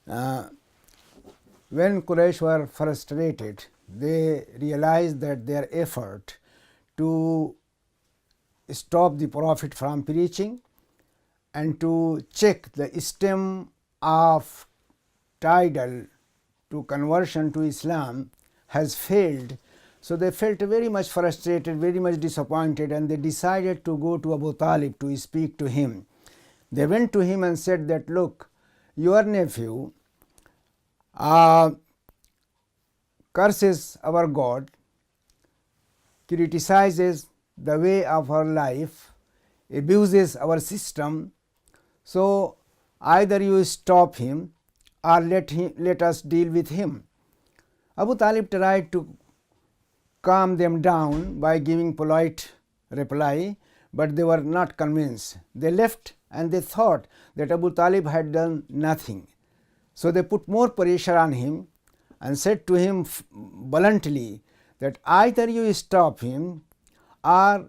Uh, when Quraysh were frustrated, they realized that their effort to stop the Prophet from preaching and to check the stem of tidal to conversion to Islam has failed. So they felt very much frustrated, very much disappointed, and they decided to go to Abu Talib to speak to him. They went to him and said that, look, your nephew curses our God, criticizes the way of our life, abuses our system. So either you stop him or let us deal with him. Abu Talib tried to calm them down by giving polite reply, but they were not convinced. They left and they thought that Abu Talib had done nothing. So they put more pressure on him and said to him bluntly that either you stop him or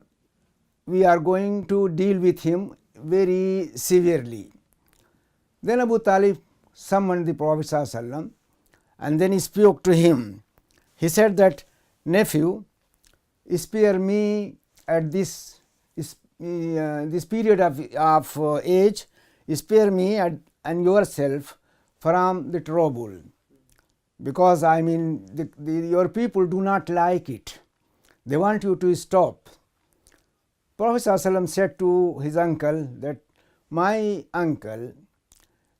we are going to deal with him very severely. Then Abu Talib summoned the Prophet ﷺ and then he spoke to him. He said that, nephew, spare me at this period of age, spare me and yourself from the trouble, because I mean your people do not like it. They want you to stop. Prophet ﷺ said to his uncle that, my uncle,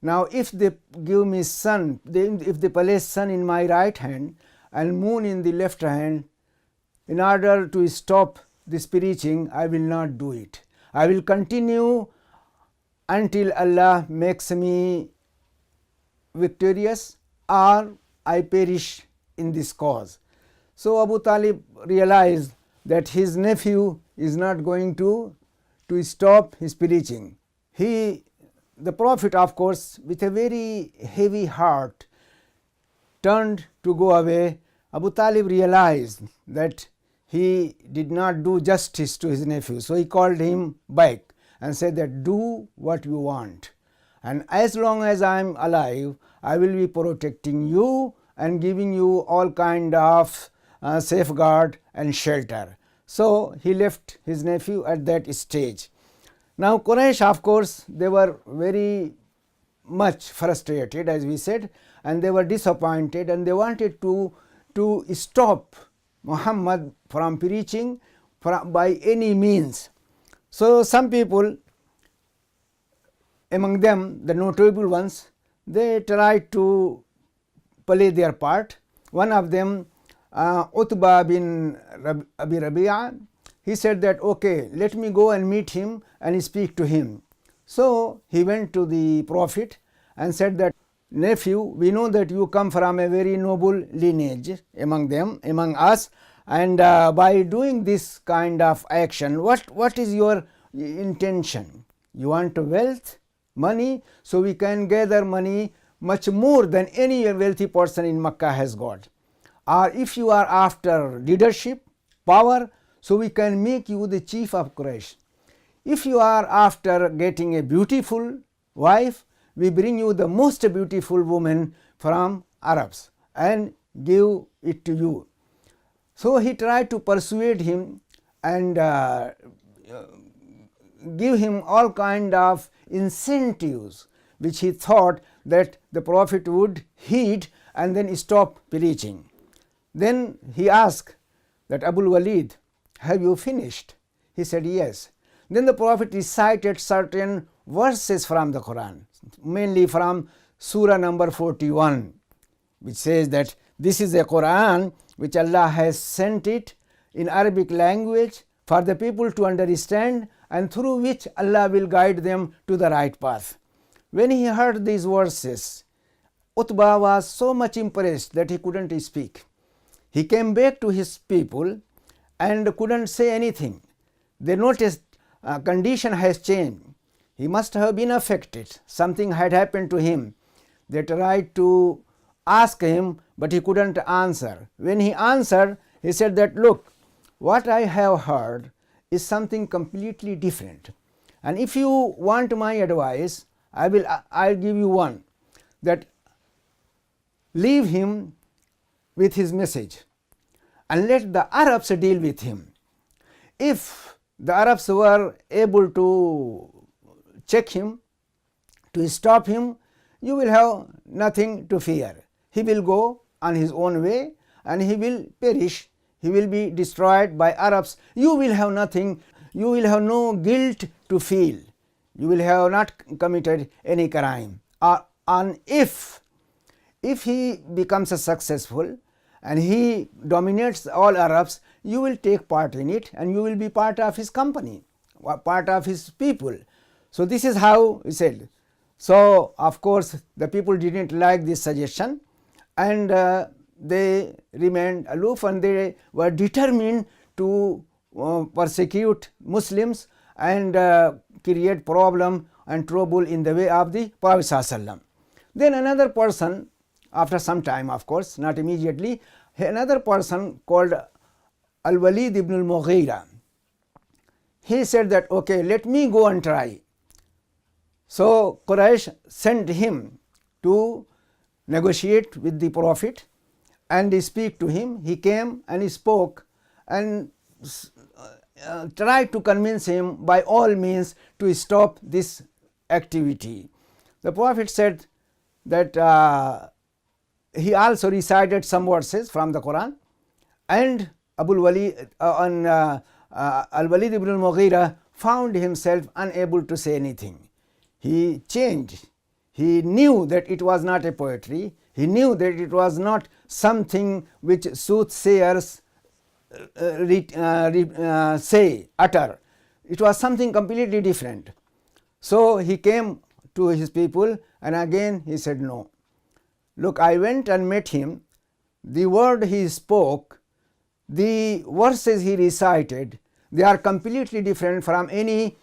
now if they give me sun, if they place sun in my right hand and moon in the left hand, in order to stop this preaching, I will not do it. I will continue until Allah makes me victorious or I perish in this cause. So Abu Talib realized that his nephew is not going to stop his preaching. The Prophet, of course, with a very heavy heart, turned to go away. Abu Talib realized that he did not do justice to his nephew. So he called him back and said that, do what you want, and as long as I am alive, I will be protecting you and giving you all kind of safeguard and shelter. So he left his nephew at that stage. Now Quraysh, of course, they were very much frustrated, as we said, and they were disappointed, and they wanted to stop Muhammad from preaching by any means. So some people, among them the notable ones, they tried to play their part. One of them, Utbah bin Abi Rabi'a, he said that, okay, let me go and meet him and speak to him. So he went to the Prophet and said that, nephew, we know that you come from a very noble lineage among us, and by doing this kind of action, what is your intention? You want wealth, money, so we can gather money much more than any wealthy person in Makkah has got. Or if you are after leadership, power, so we can make you the chief of Quraysh. If you are after getting a beautiful wife, we bring you the most beautiful woman from Arabs and give it to you. So he tried to persuade him and give him all kind of incentives which he thought that the Prophet would heed and then stop preaching. Then he asked that, Abul Walid, have you finished? He said, yes. Then the Prophet recited certain verses from the Quran, mainly from Surah number 41, which says that this is a Quran which Allah has sent it in Arabic language for the people to understand, and through which Allah will guide them to the right path. When he heard these verses, Utbah was so much impressed that he couldn't speak. He came back to his people and couldn't say anything. They noticed condition has changed. He must have been affected. Something had happened to him. They tried to ask him, but he couldn't answer. When he answered, he said that, look, what I have heard is something completely different, and if you want my advice, I'll give you one, that leave him with his message and let the Arabs deal with him. If the Arabs were able to check him, to stop him, you will have nothing to fear. He will go on his own way and he will perish. He will be destroyed by Arabs. You will have nothing. You will have no guilt to feel. You will have not committed any crime. And if he becomes successful and he dominates all Arabs, you will take part in it and you will be part of his company, part of his people. So this is how he said. So of course the people didn't like this suggestion, and they remained aloof, and they were determined to persecute Muslims and create problem and trouble in the way of the Prophet ﷺ. Then another person, after some time, of course, not immediately, another person called Al-Walid ibn al-Mughira, he said that, okay, let me go and try. So Quraysh sent him to negotiate with the Prophet and speak to him. He came and he spoke and tried to convince him by all means to stop this activity. The Prophet said that he also recited some verses from the Quran, and Al-Walid ibn al-Mughira found himself unable to say anything. He changed. He knew that it was not a poetry. He knew that it was not something which soothsayers utter. It was something completely different. So he came to his people and again he said, no. Look, I went and met him. The word he spoke, the verses he recited, they are completely different from any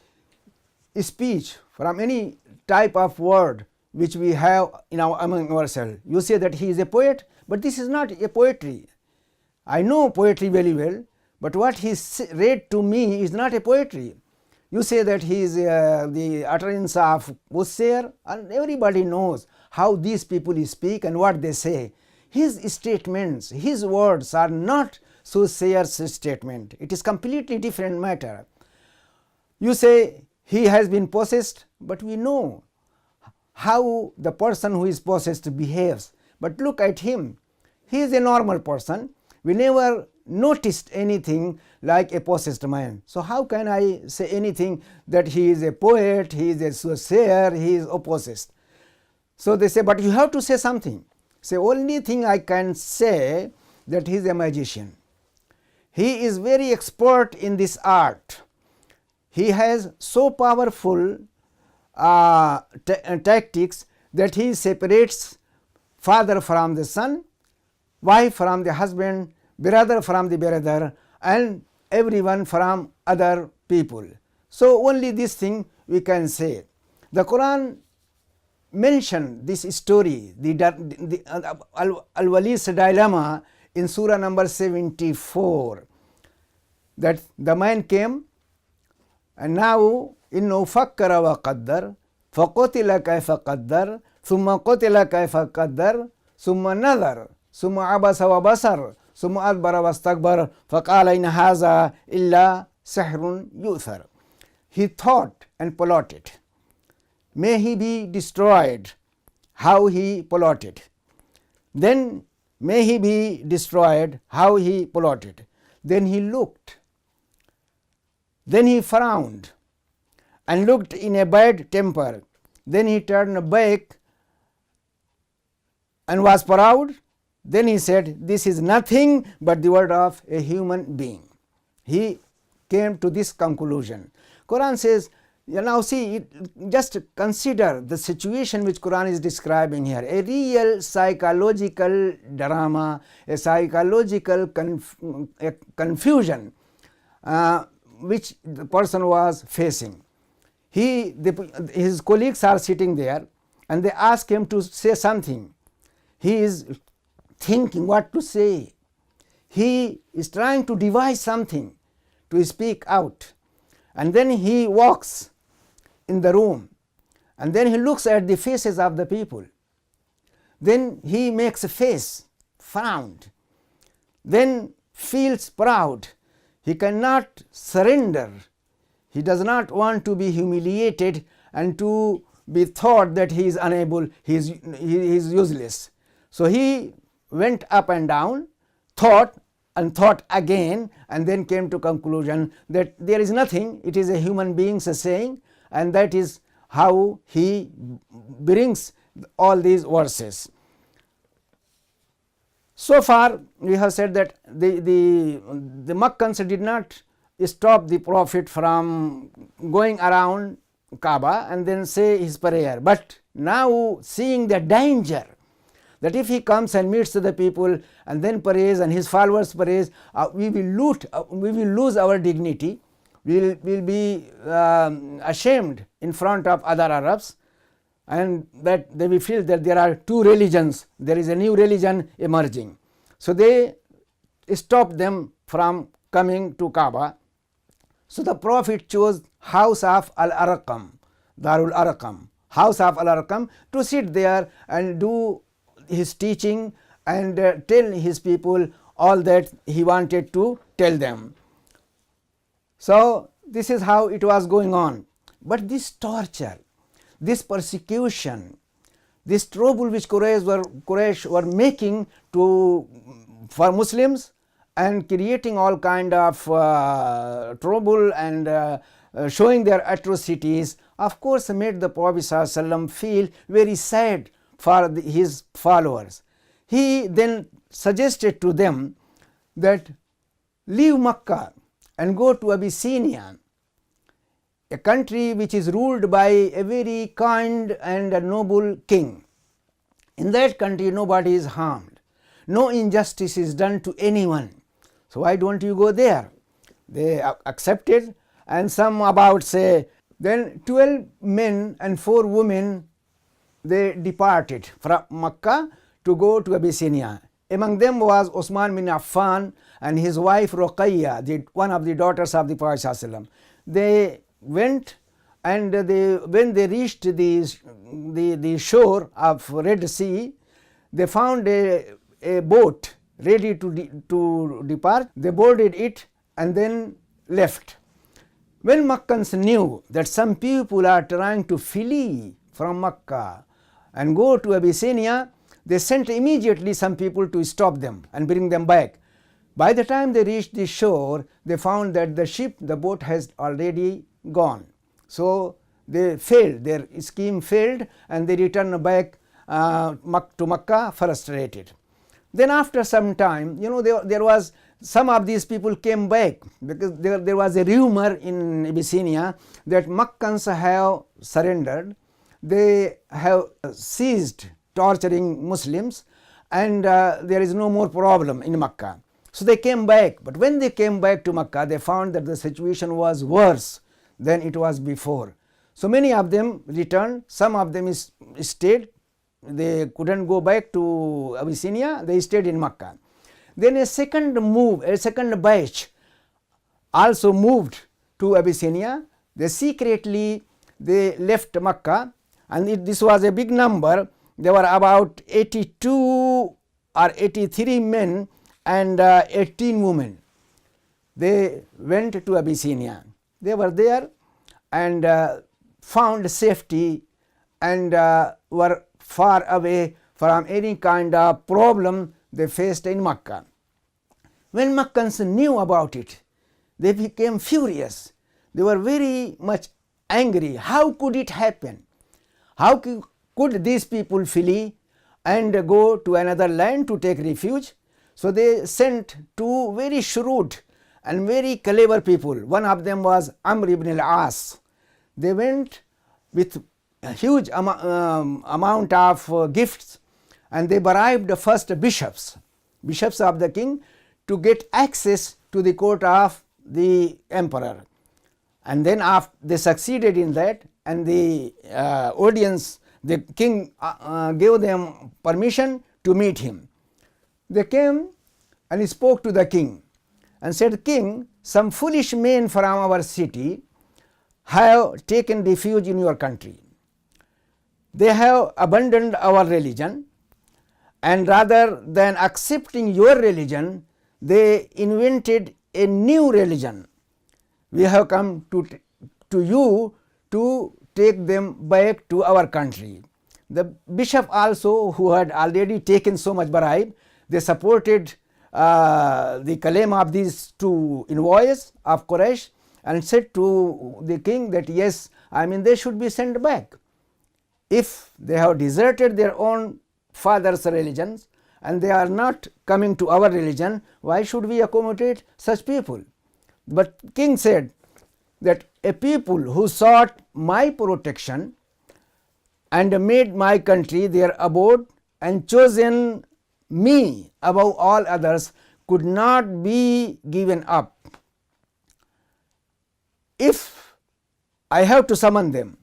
speech, from any type of word which we have in among ourselves. You say that he is a poet, but this is not a poetry. I know poetry very well, but what he read to me is not a poetry. You say that he is the utterance of soothsayer, and everybody knows how these people speak and what they say. His statements, his words are not soothsayer's statement. It is completely different matter. You say he has been possessed, but we know how the person who is possessed behaves. But look at him. He is a normal person. We never noticed anything like a possessed man. So how can I say anything that he is a poet, he is a soothsayer, he is possessed? So they say, but you have to say something. Say, only thing I can say that he is a magician. He is very expert in this art. He has so powerful tactics that he separates father from the son, wife from the husband, brother from the brother, and everyone from other people. So only this thing we can say. The Quran mentioned this story, the Al-Walid's dilemma, in Surah number 74, that the man came and now innahu fakkara wa qaddar faqutila kayfa qaddar thumma qutila kayfa qaddar thumma nadhar thumma abasa wa basar thumma adbara wastakbar faqala in hadha illa sihrun yu'thar. He thought and plotted. May he be destroyed, how he plotted. Then may he be destroyed, how he plotted. Then he looked. Then he frowned and looked in a bad temper. Then he turned back and was proud. Then he said, this is nothing but the word of a human being. He came to this conclusion. Quran says, now see, just consider the situation which Quran is describing here. A real psychological drama, a psychological confusion which the person was facing. His colleagues are sitting there and they ask him to say something. He is thinking what to say. He is trying to devise something to speak out. And then he walks in the room and then he looks at the faces of the people. then he makes a face, frowned, then feels proud. He cannot surrender. He does not want to be humiliated and to be thought that he is unable, he is useless. So he went up and down, thought and thought again, and then came to conclusion that there is nothing, it is a human being saying, and that is how he brings all these verses. So far we have said that the Makkans did not stop the Prophet from going around Kaaba and then say his prayer, but now seeing the danger that if he comes and meets the people and then prays and his followers prays, we will lose our dignity, we will be ashamed in front of other Arabs, and that they will feel that there are two religions, there is a new religion emerging. So they stopped them from coming to Kaaba. So the Prophet chose house of Al-Arqam, Darul Arqam, house of Al-Arqam, to sit there and do his teaching and tell his people all that he wanted to tell them. So this is how it was going on. But this torture, this persecution, this trouble which Quraysh were making for Muslims and creating all kind of trouble and showing their atrocities, of course made the Prophet ﷺ feel very sad for his followers. He then suggested to them that leave Makkah and go to Abyssinia, a country which is ruled by a very kind and a noble king. In that country nobody is harmed, no injustice is done to anyone. So why don't you go there? They accepted, and some about say, then 12 men and 4 women, they departed from Makkah to go to Abyssinia. Among them was Osman bin Affan and his wife Ruqayya, one of the daughters of the Prophet ﷺ. They went, and when they reached the shore of Red Sea, they found a boat ready to depart. They boarded it and then left. When Makkans knew that some people are trying to flee from Makkah and go to Abyssinia, they sent immediately some people to stop them and bring them back. By the time they reached the shore, they found that the boat has already gone. So they failed, their scheme failed, and they returned back to Makkah frustrated. Then after some time, there was some of these people came back, because there was a rumor in Abyssinia that Makkans have surrendered, they have ceased torturing Muslims, and there is no more problem in Makkah. So they came back, but when they came back to Makkah, they found that the situation was worse than it was before. So many of them returned, some of them stayed, they couldn't go back to Abyssinia, they stayed in Makkah. Then a second batch also moved to Abyssinia. They secretly left Makkah, and this was a big number. There were about 82 or 83 men and 18 women. They went to Abyssinia. They were there and found safety and were far away from any kind of problem they faced in Makkah. When Makkans knew about it, they became furious. They were very much angry. How could it happen? How could these people flee and go to another land to take refuge? So they sent 2 very shrewd and very clever people. One of them was Amr ibn al-As. They went with a huge amount of gifts, and they bribed the first bishops of the king to get access to the court of the emperor. And then after they succeeded in that, and the audience, the king gave them permission to meet him. They came and spoke to the king and said, "King, some foolish men from our city have taken refuge in your country. They have abandoned our religion and rather than accepting your religion, they invented a new religion. We have come to you to take them back to our country. The bishop also, who had already taken so much bribe, they supported the claim of these two envoys of Quraysh and said to the king that yes, I mean they should be sent back. If they have deserted their own father's religions and they are not coming to our religion, why should we accommodate such people? But king said that a people who sought my protection and made my country their abode and chosen me above all others could not be given up. If I have to summon them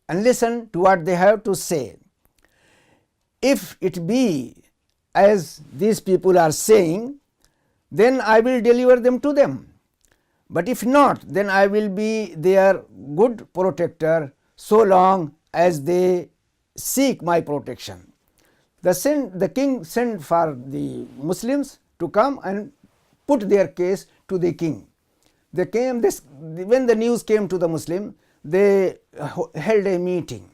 and listen to what they have to say, if it be as these people are saying, then I will deliver them to them. But if not, then I will be their good protector so long as they seek my protection. The king sent for the Muslims to come and put their case to the king. They came, when the news came to the Muslim, they held a meeting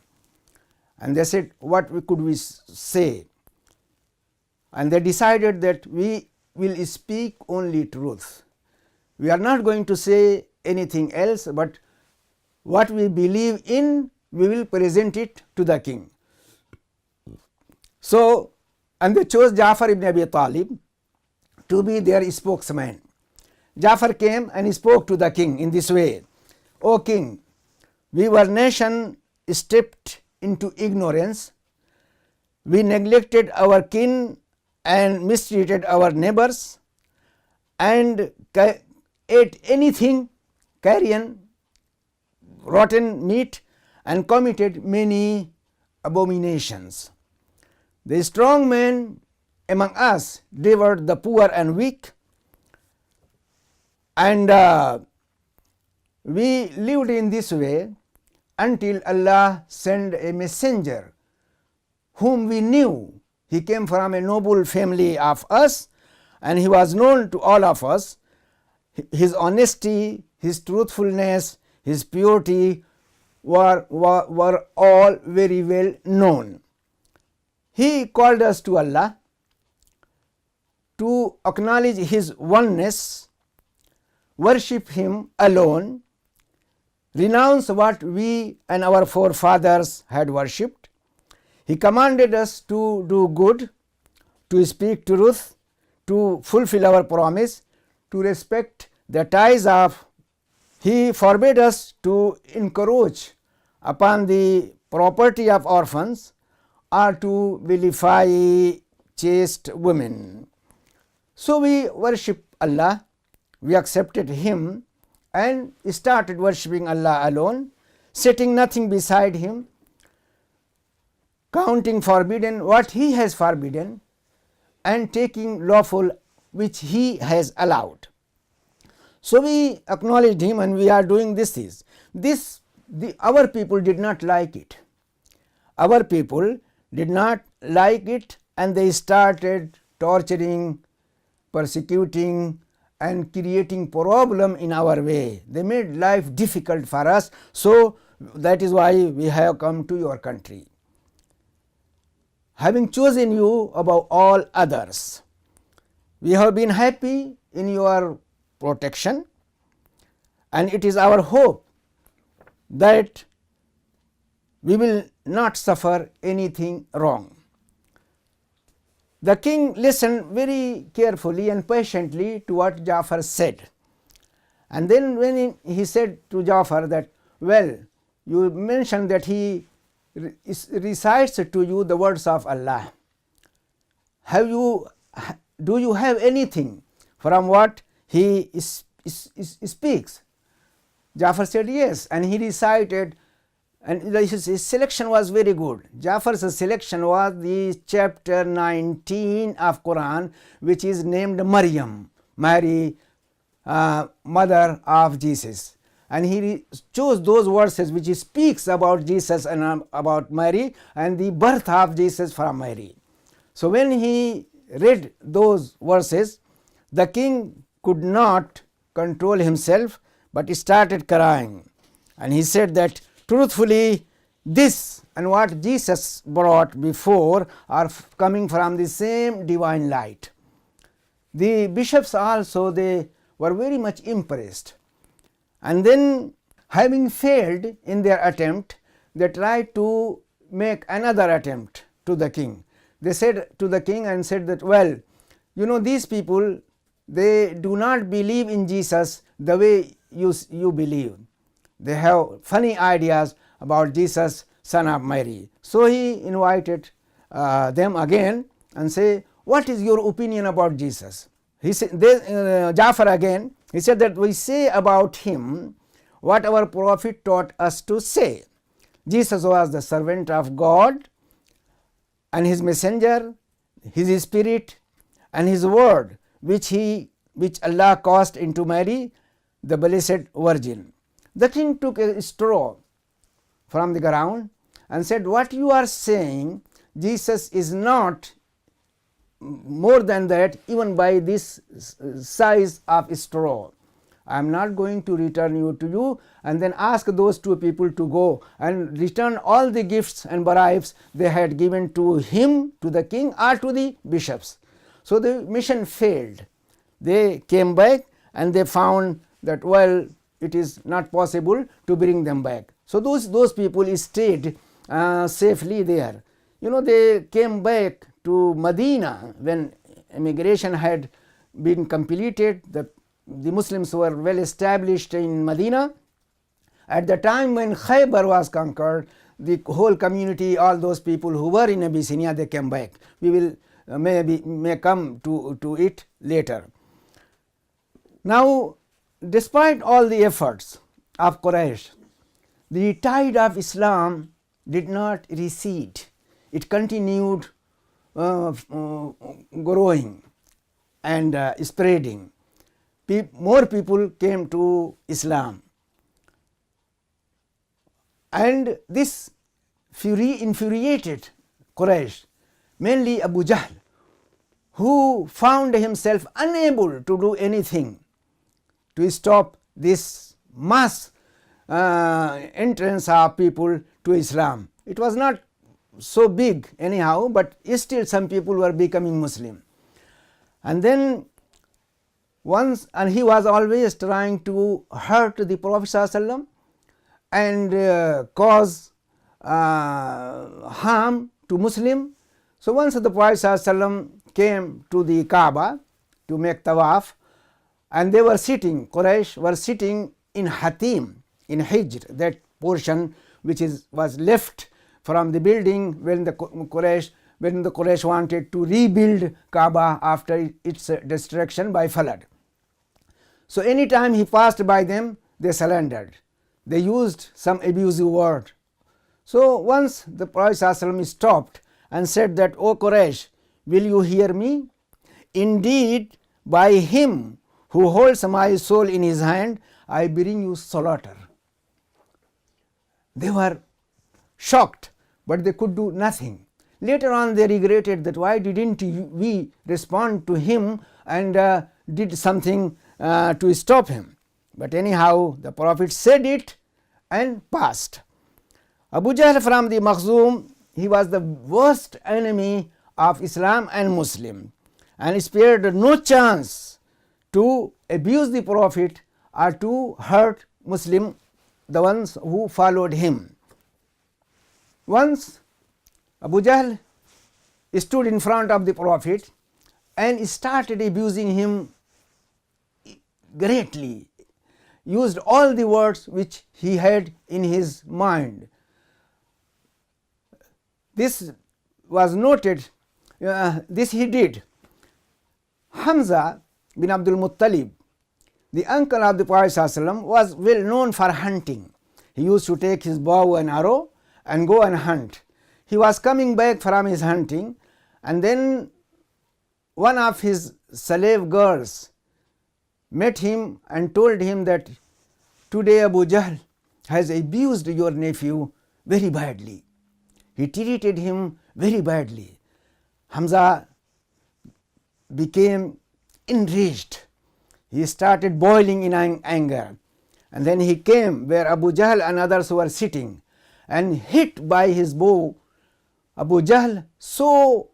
and they said, what could we say? And they decided that we will speak only truth. We are not going to say anything else, but what we believe in, we will present it to the king. So, and they chose Ja'far ibn Abi Talib to be their spokesman. Ja'far came and he spoke to the king in this way: O king, we were nation stepped into ignorance, we neglected our kin and mistreated our neighbors and ate anything, carrion, rotten meat, and committed many abominations. The strong men among us devoured the poor and weak, and we lived in this way until Allah sent a messenger whom we knew. He came from a noble family of us and he was known to all of us. His honesty, his truthfulness, his purity were all very well known. He called us to Allah to acknowledge His oneness, worship Him alone, renounce what we and our forefathers had worshipped. He commanded us to do good, to speak truth, to fulfill our promise, to respect the ties of. He forbade us to encroach upon the property of orphans or to vilify chaste women. So we worship Allah, we accepted Him and started worshipping Allah alone, setting nothing beside Him, counting forbidden what He has forbidden and taking lawful which He has allowed. So we acknowledged Him and we are doing this. Our people did not like it. Our people did not like it and they started torturing, persecuting and creating problem in our way. They made life difficult for us, so that is why we have come to your country. Having chosen you above all others, we have been happy in your protection and it is our hope that we will not suffer anything wrong. The king listened very carefully and patiently to what Ja'far said, and then when he said to Ja'far that, well, you mentioned that he recites to you the words of Allah. Do you have anything from what he speaks? Ja'far said yes, and he recited, and his selection was very good. Ja'far's selection was the chapter 19 of Qur'an, which is named Maryam, Mary, mother of Jesus. And he chose those verses which speaks about Jesus and about Mary and the birth of Jesus from Mary. So when he read those verses, the king could not control himself, but he started crying, and he said that truthfully this and what Jesus brought before are coming from the same divine light. The bishops also, they were very much impressed, and then having failed in their attempt, they tried to make another attempt to the king. They said to the king and said that, well, you know, these people, they do not believe in Jesus the way you believe. They have funny ideas about Jesus, son of Mary. So he invited them again and say, what is your opinion about Jesus? He said, Jafar again, he said that we say about him what our Prophet taught us to say. Jesus was the servant of God and his messenger, his spirit and his word, which Allah caused into Mary, the blessed virgin. The king took a straw from the ground and said, what you are saying, Jesus is not more than that, even by this size of a straw. I am not going to return you to you. And then ask those two people to go and return all the gifts and bribes they had given to him, to the king, or to the bishops. So the mission failed. They came back and they found that, well, it is not possible to bring them back. So those people stayed safely there. You know, they came back to Medina when immigration had been completed. The Muslims were well established in Medina. At the time when Khaybar was conquered, the whole community, all those people who were in Abyssinia, they came back. We will may come to it later. Now, despite all the efforts of Quraysh, the tide of Islam did not recede. It continued growing and spreading. More people came to Islam, and this infuriated Quraysh, mainly Abu Jahl, who found himself unable to do anything to stop this mass entrance of people to Islam. It was not so big anyhow, but still some people were becoming Muslim. And then and he was always trying to hurt the Prophet ﷺ and cause harm to Muslim. So once the Prophet ﷺ came to the Kaaba to make tawaf, and they were sitting, Quraysh were sitting in Hatim, in Hijr, that portion which was left from the building when the Quraysh wanted to rebuild Kaaba after its destruction by flood. So anytime he passed by them, they surrendered. They used some abusive word. So once the Prophet ﷺ stopped and said that, O Quraysh, will you hear me? Indeed, by him who holds my soul in his hand, I bring you slaughter. They were shocked, but they could do nothing. Later on they regretted that why didn't we respond to him and did something to stop him. But anyhow, the Prophet said it and passed. Abu Jahl from the Makhzum, he was the worst enemy of Islam and Muslim, and spared no chance to abuse the Prophet or to hurt Muslim, the ones who followed him. Once Abu Jahl stood in front of the Prophet and started abusing him greatly, used all the words which he had in his mind. This was noted, this he did. Hamza bin Abdul Muttalib, the uncle of the Prophet ﷺ, was well known for hunting. He used to take his bow and arrow and go and hunt. He was coming back from his hunting, and then one of his slave girls met him and told him that today Abu Jahl has abused your nephew very badly. He treated him very badly. Hamza became enraged. He started boiling in anger, and then he came where Abu Jahl and others were sitting and hit by his bow Abu Jahl so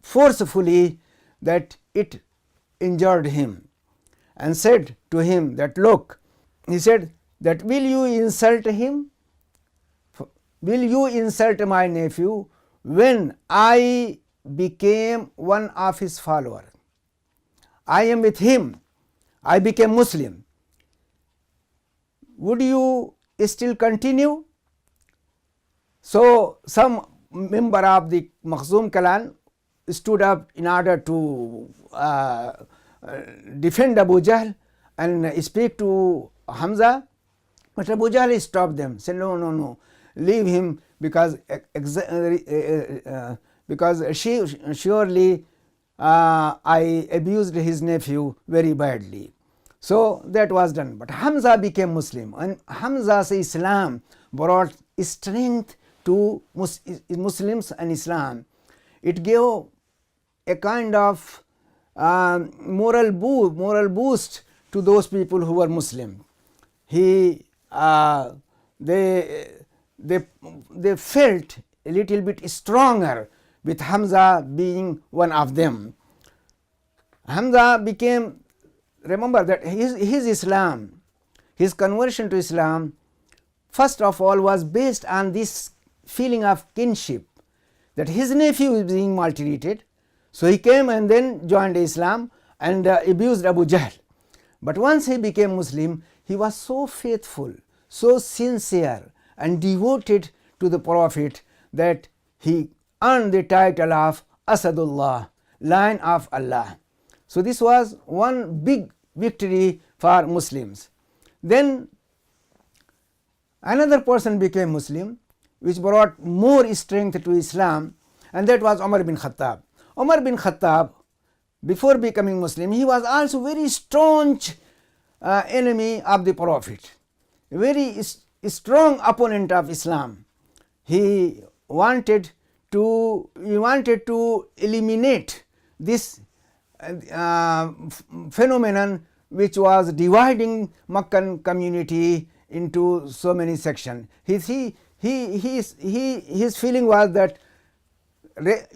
forcefully that it injured him, and said to him that, look, he said that, will you insult him? Will you insult my nephew when I became one of his followers? I am with him. I became Muslim. Would you still continue? So some member of the Makhzum clan stood up in order to defend Abu Jahl and speak to Hamza, but Abu Jahl stopped them, said, no, no, no, leave him, because surely I abused his nephew very badly. So that was done. But Hamza became Muslim, and Hamza's Islam brought strength to Muslims and Islam. It gave a kind of moral boost to those people who were Muslim. They felt a little bit stronger with Hamza being one of them. Hamza became, remember that his Islam, his conversion to Islam, first of all was based on this feeling of kinship, that his nephew is being maltreated. So he came and then joined Islam and abused Abu Jahl. But once he became Muslim, he was so faithful, so sincere and devoted to the Prophet that he earned the title of Asadullah, Lion of Allah. So this was one big victory for Muslims. Then another person became Muslim, which brought more strength to Islam, and that was Umar bin Khattab. Umar bin Khattab, before becoming Muslim, he was also very staunch enemy of the Prophet, a very strong opponent of Islam. He wanted to eliminate this phenomenon which was dividing Meccan community into so many sections. His feeling was that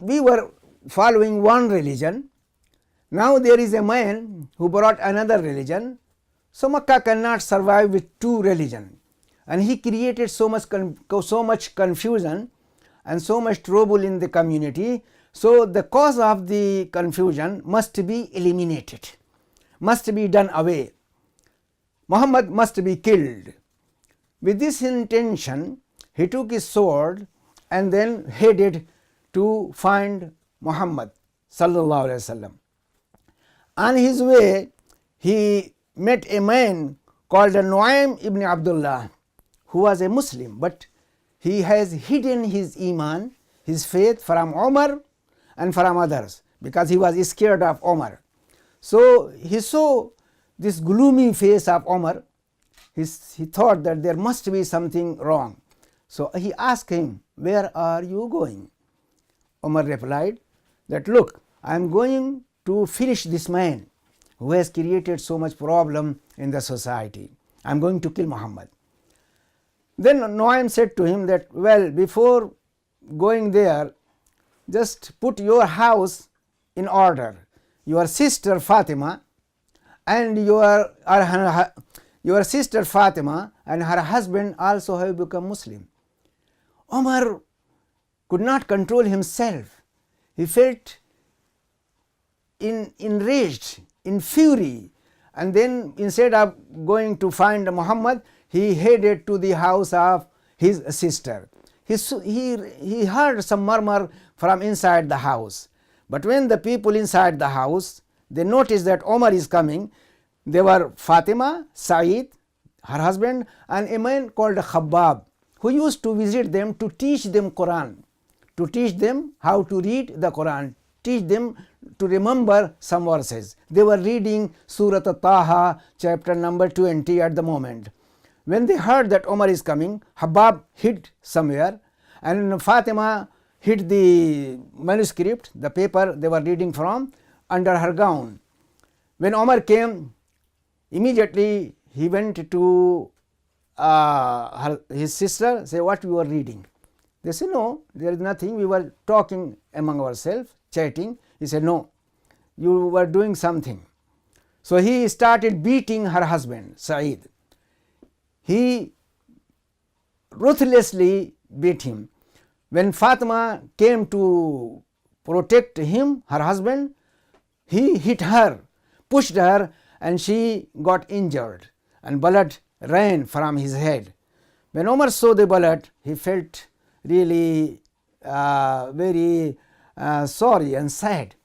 we were following one religion. Now there is a man who brought another religion, so Makkah cannot survive with two religions, and he created so much confusion and so much trouble in the community. So the cause of the confusion must be eliminated, must be done away. Muhammad must be killed. With this intention, he took his sword and then headed to find Muhammad sallallahu alaihi wasallam. On his way, he met a man called Nu'aym ibn Abdullah, who was a Muslim, but he has hidden his iman, his faith, from Umar and from others, because he was scared of Umar. So he saw this gloomy face of Umar. He thought that there must be something wrong. So he asked him, where are you going? Umar replied that, look, I am going to finish this man who has created so much problem in the society. I am going to kill Muhammad. Then Nu'aym said to him that, well, before going there, just put your house in order. Your sister Fatima and your sister Fatima and her husband also have become Muslim. Umar could not control himself. He felt enraged, in fury, and then instead of going to find Muhammad, he headed to the house of his sister. He heard some murmur from inside the house, but when the people inside the house, they noticed that Umar is coming, they were Fatima, Saeed, her husband, and a man called Khabbab, who used to visit them to teach them Quran, to teach them how to read the Quran, teach them to remember some verses. They were reading Surah Taha, chapter number 20 at the moment. When they heard that Umar is coming, Khabbab hid somewhere, and Fatima hid the manuscript, the paper they were reading from, under her gown. When Omar came, immediately he went to his sister, say, what you are reading? They said, no, there is nothing, we were talking among ourselves, chatting. He said, no, you were doing something. So he started beating her husband, Saeed. He ruthlessly beat him. When Fatima came to protect him, her husband, he hit her, pushed her, and she got injured, and blood ran from his head. When Omar saw the blood, he felt really very sorry and sad.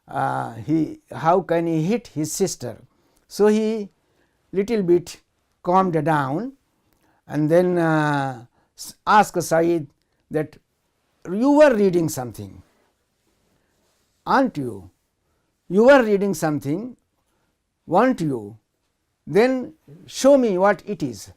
How can he hit his sister? So he little bit calmed down, and then asked Saeed that, you were reading something, aren't you? You were reading something, weren't you? Then show me what it is.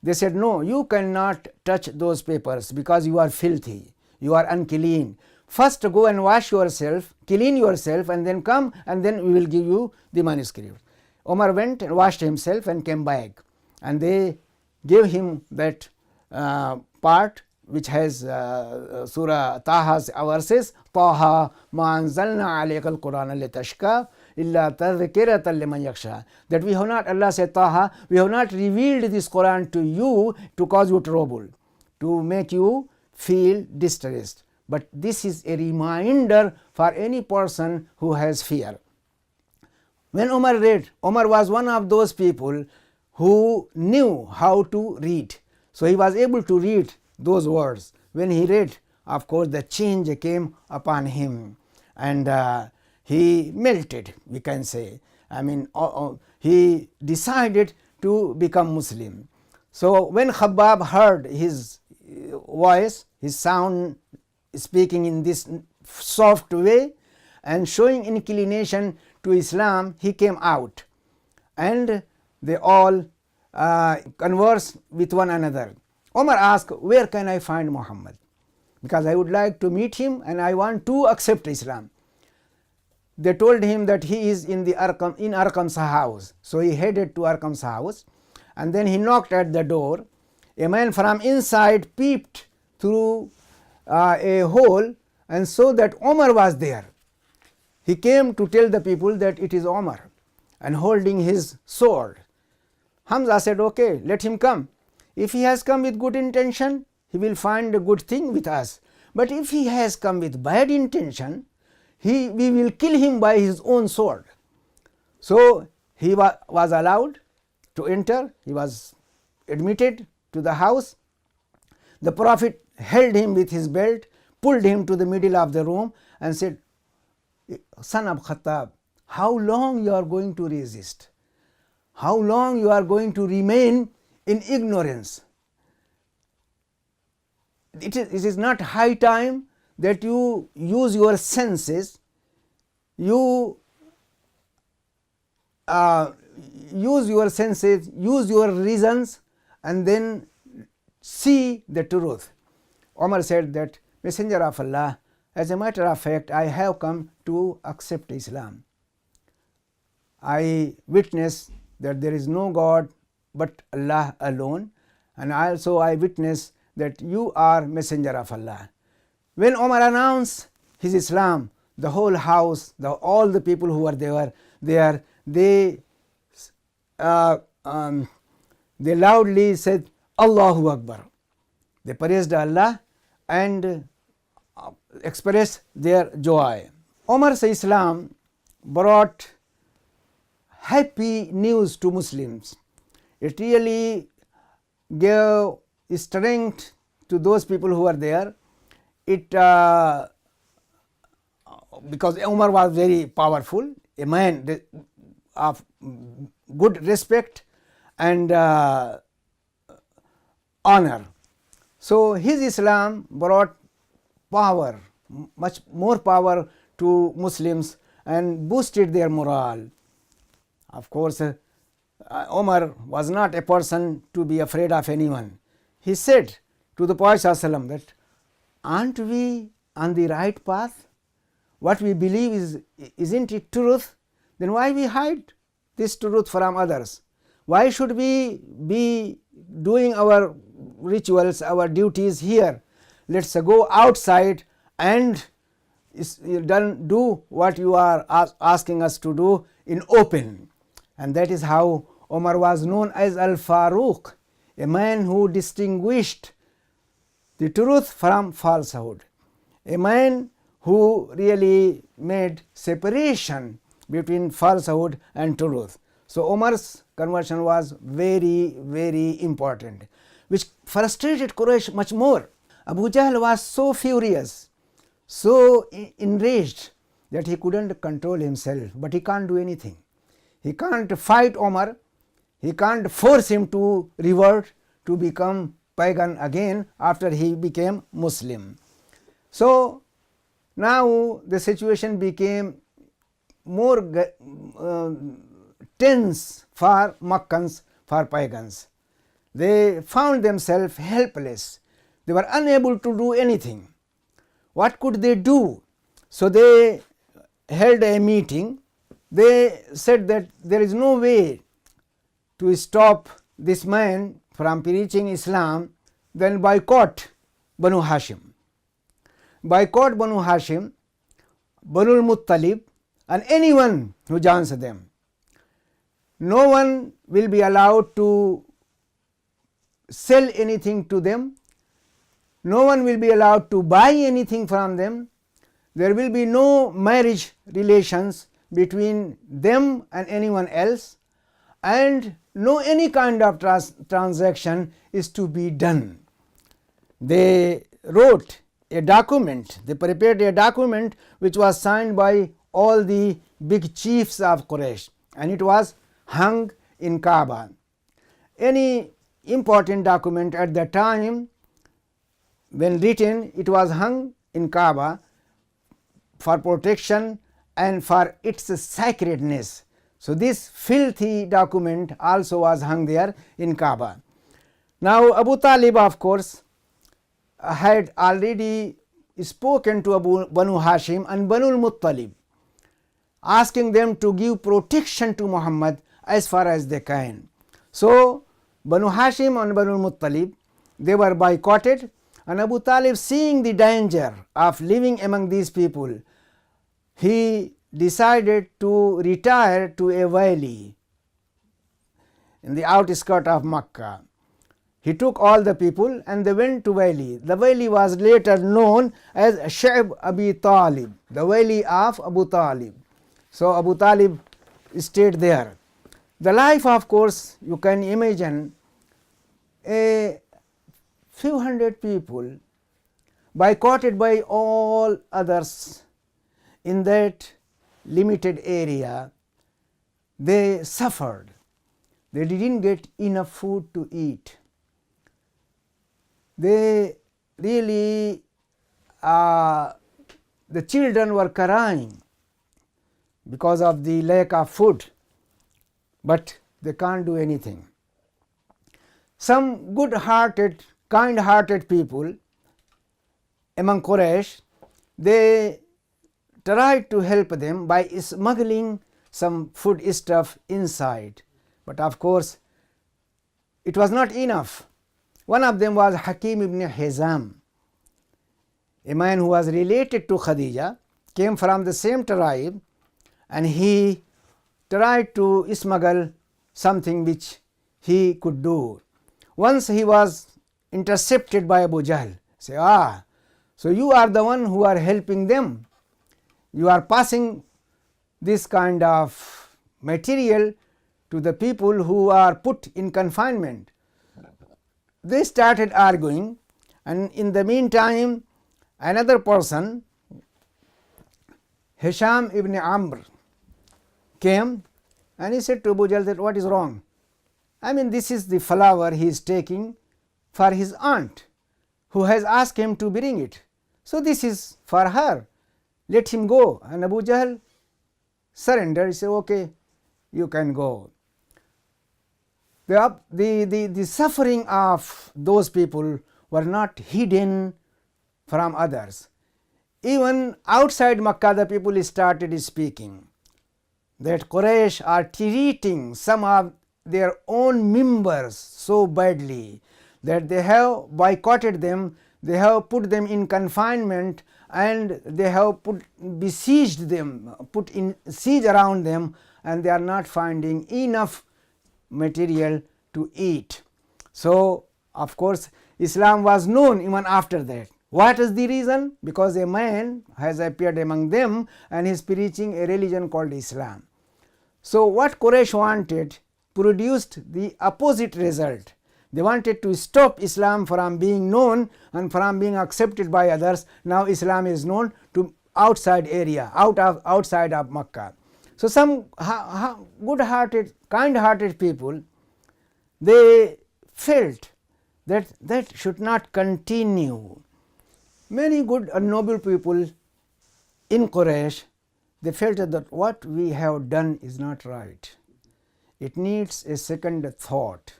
They said, no, you cannot touch those papers because you are filthy, you are unclean. First go and wash yourself, clean yourself, and then come, and then we will give you the manuscript. Omar went and washed himself and came back, and they gave him that part which has Surah Taha's verses, Taha ma anzalna alayka al-Qur'ana litashqa illa tadhkiratan liman yakhsha. That we have not, Allah said, Taha, we have not revealed this Qur'an to you to cause you trouble, to make you feel distressed, but this is a reminder for any person who has fear. When Omar read, Omar was one of those people who knew how to read. So he was able to read those words. When he read, of course, the change came upon him, and he melted, we can say. I mean, he decided to become Muslim. So when Khabbab heard his voice, his sound, speaking in this soft way and showing inclination to Islam, he came out, and they all conversed with one another. Omar asked, where can I find Muhammad? Because I would like to meet him and I want to accept Islam. They told him that he is in Arqam's house. So he headed to Arqam's house, and then he knocked at the door. A man from inside peeped through a hole and saw that Omar was there. He came to tell the people that it is Omar, and holding his sword. Hamza said, okay, let him come. If he has come with good intention, he will find a good thing with us. But if he has come with bad intention, we will kill him by his own sword. So he was allowed to enter. He was admitted to the house. The Prophet held him with his belt, pulled him to the middle of the room, and said, son of Khattab, how long you are going to resist? How long you are going to remain in ignorance? It is not high time that you use your senses, use your senses, use your reasons, and then see the truth. Omar said that, Messenger of Allah, as a matter of fact, I have come to accept Islam. I witness that there is no God but Allah alone, and also I witness that you are Messenger of Allah. When Omar announced his Islam, the whole house, all the people who were there, they loudly said, Allahu Akbar. They praised Allah and expressed their joy. Omar's Islam brought happy news to Muslims. It really gave strength to those people who were there. It because Umar was very powerful, a man of good respect and honor. So his Islam brought power, much more power to Muslims, and boosted their morale. Of course, Umar was not a person to be afraid of anyone. He said to the Prophet ﷺ that, aren't we on the right path? What we believe isn't it truth? Then why we hide this truth from others? Why should we be doing our rituals, our duties here? Let's go outside and do what you are asking us to do in open. And that is how Omar was known as Al-Faruq, a man who distinguished the truth from falsehood, a man who really made separation between falsehood and truth. So Omar's conversion was very, very important, which frustrated Quraysh much more. Abu Jahl was so furious, so enraged that he couldn't control himself, but he can't do anything. He can't fight Omar, he can't force him to revert, to become pagan again after he became Muslim. So now the situation became more tense for Makkans, for pagans. They found themselves helpless. They were unable to do anything. What could they do? So they held a meeting. They said that there is no way to stop this man from preaching Islam, then boycott Banu Hashim. Boycott Banu Hashim, Banu al-Muttalib, and anyone who joins them. No one will be allowed to sell anything to them. No one will be allowed to buy anything from them. There will be no marriage relations between them and anyone else, and no any kind of transaction is to be done. They wrote a document, they prepared a document which was signed by all the big chiefs of Quraysh, and it was hung in Kaaba. Any important document at that time, when written, it was hung in Kaaba for protection and for its sacredness. So this filthy document also was hung there in Kaaba. Now Abu Talib, of course, had already spoken to Banu Hashim and Banu al-Muttalib, asking them to give protection to Muhammad as far as they can. So Banu Hashim and Banu al-Muttalib, they were boycotted, and Abu Talib, seeing the danger of living among these people, he decided to retire to a valley in the outskirts of Makkah. He took all the people and they went to valley. The valley was later known as Sha'b Abi Talib, the valley of Abu Talib. So Abu Talib stayed there. The life, of course, you can imagine a few hundred people boycotted by all others in that limited area. They suffered. They didn't get enough food to eat. They really, the children were crying because of the lack of food, but they can't do anything. Some good-hearted, kind-hearted people among Quraysh, they tried to help them by smuggling some food stuff inside, but of course it was not enough. One of them was Hakim ibn Hizam, a man who was related to Khadija, came from the same tribe, and he tried to smuggle something which he could do. Once he was intercepted by Abu Jahl. Say, so you are the one who are helping them. You are passing this kind of material to the people who are put in confinement. They started arguing, and in the meantime another person, Hisham ibn Amr, came and he said to Abu Jahl that what is wrong? I mean, this is the flower he is taking for his aunt who has asked him to bring it. So this is for her, let him go. And Abu Jahl surrendered. He said, okay, you can go. The suffering of those people were not hidden from others. even outside Makkah the people started speaking that Quraysh are treating some of their own members so badly that they have boycotted them, they have put them in confinement, and they have besieged them, put in siege around them, and they are not finding enough material to eat. So, of course, Islam was known even after that. What is the reason? Because a man has appeared among them and he is preaching a religion called Islam. So, what Quraysh wanted produced the opposite result. They wanted to stop Islam from being known and from being accepted by others. Now Islam is known to outside area, outside of Makkah. So some good-hearted, kind-hearted people, they felt that that should not continue. Many good and noble people in Quraysh, they felt that what we have done is not right. It needs a second thought.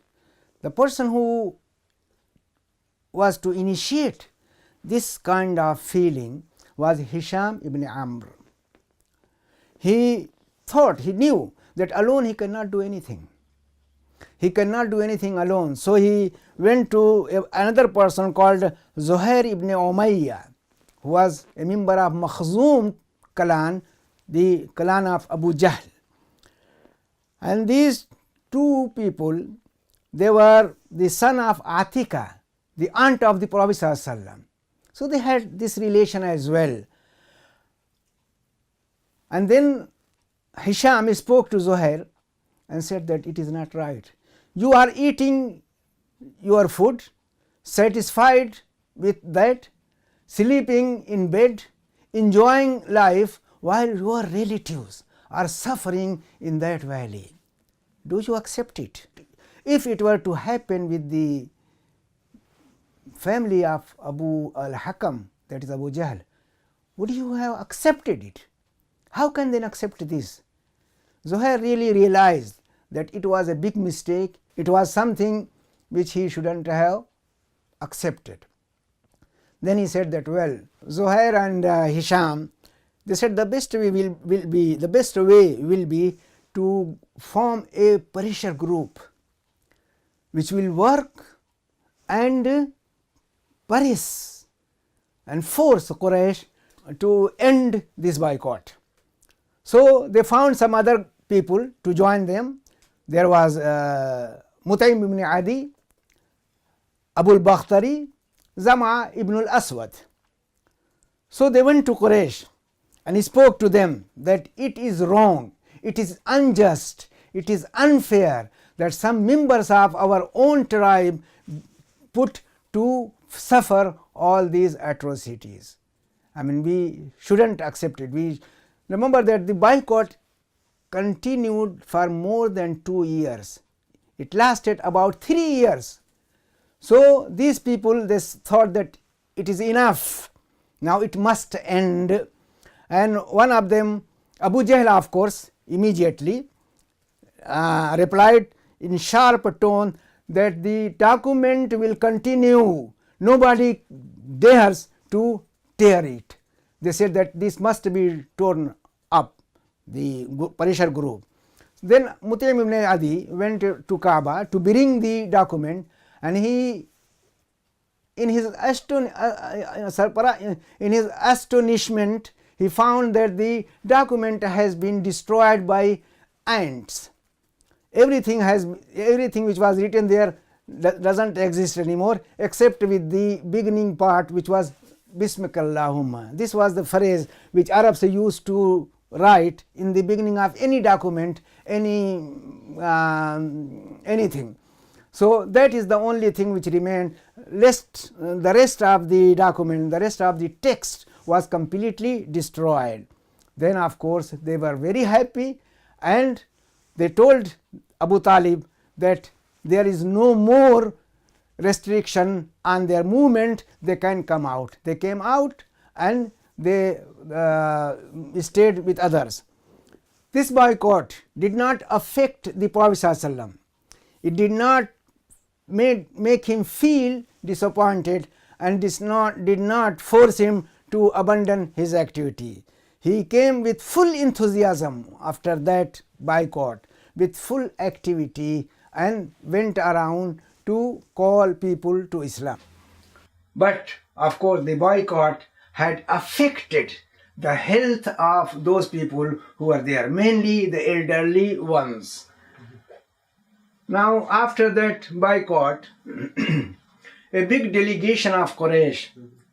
The person who was to initiate this kind of feeling was Hisham ibn Amr. He thought, he knew that alone he cannot do anything. He cannot do anything alone. So he went to another person called Zuhair ibn Umayyah, who was a member of Makhzum clan, the clan of Abu Jahl. And these two people, they were the son of Atika, the aunt of the Prophet ﷺ. So they had this relation as well. And then Hisham spoke to Zuhair and said that it is not right. You are eating your food, satisfied with that, sleeping in bed, enjoying life, while your relatives are suffering in that valley. Do you accept it? If it were to happen with the family of Abu al-Hakam, that is Abu Jahl, would you have accepted it? How can they accept this? Zuhair really realized that it was a big mistake, it was something which he shouldn't have accepted. Then he said that, well, Zuhair and Hisham, they said the best way will be to form a pressure group which will work and press and force Quraysh to end this boycott. So they found some other people to join them. There was Mutaim ibn Adi, Abu al-Bakhtari, Zama ibn al-Aswad. So they went to Quraysh and he spoke to them that it is wrong, it is unjust, it is unfair that some members of our own tribe put to suffer all these atrocities. I mean, we shouldn't accept it. We remember that the boycott continued for more than 2 years. It lasted about 3 years. So these people, they thought that it is enough, now it must end. And one of them, Abu Jahl, of course, immediately replied in sharp tone that the document will continue, nobody dares to tear it. They said that this must be torn up, the pressure group. Then Mutaim ibn Adi went to Kaaba to bring the document, and he, in his astonishment, he found that the document has been destroyed by ants. Everything which was written there doesn't exist anymore, except with the beginning part, which was Bismikallahumma. This was the phrase which Arabs used to write in the beginning of any document, anything. So that is the only thing which remained. The rest of the document, the rest of the text was completely destroyed. Then of course they were very happy, and they told Abu Talib that there is no more restriction on their movement, they can come out. They came out and they stayed with others. This boycott did not affect the Prophet ﷺ. It did not make him feel disappointed, and did not force him to abandon his activity. He came with full enthusiasm after that boycott, with full activity, and went around to call people to Islam. But of course the boycott had affected the health of those people who were there, mainly the elderly ones. Now after that boycott, a big delegation of Quraysh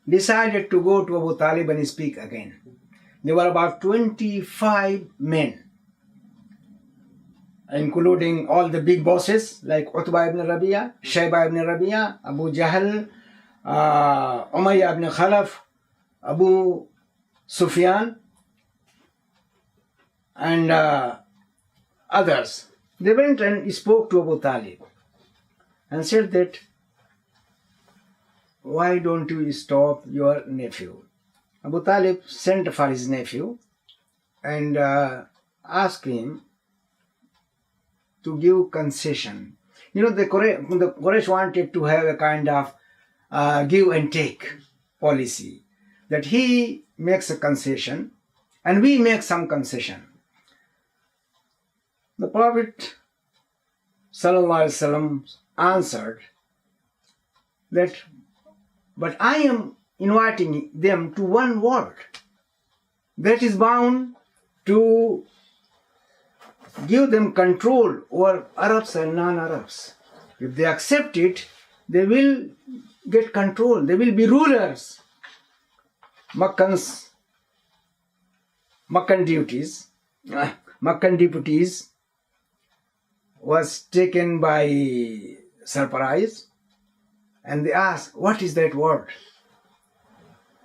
decided to go to Abu Talib and speak again. There were about 25 men, including all the big bosses like Utbah ibn Rabi'a, Shaybah ibn Rabi'a, Abu Jahl, Umayyah ibn Khalaf, Abu Sufyan, and others. They went and spoke to Abu Talib and said that, why don't you stop your nephew? Abu Talib sent for his nephew and asked him to give concession. You know, the Quraysh wanted to have a kind of give and take policy, that he makes a concession and we make some concession. The Prophet ﷺ answered that, but I am inviting them to one word that is bound to give them control over Arabs and non-Arabs. If they accept it, they will get control, they will be rulers. Meccan deputies was taken by surprise, and they asked, what is that word?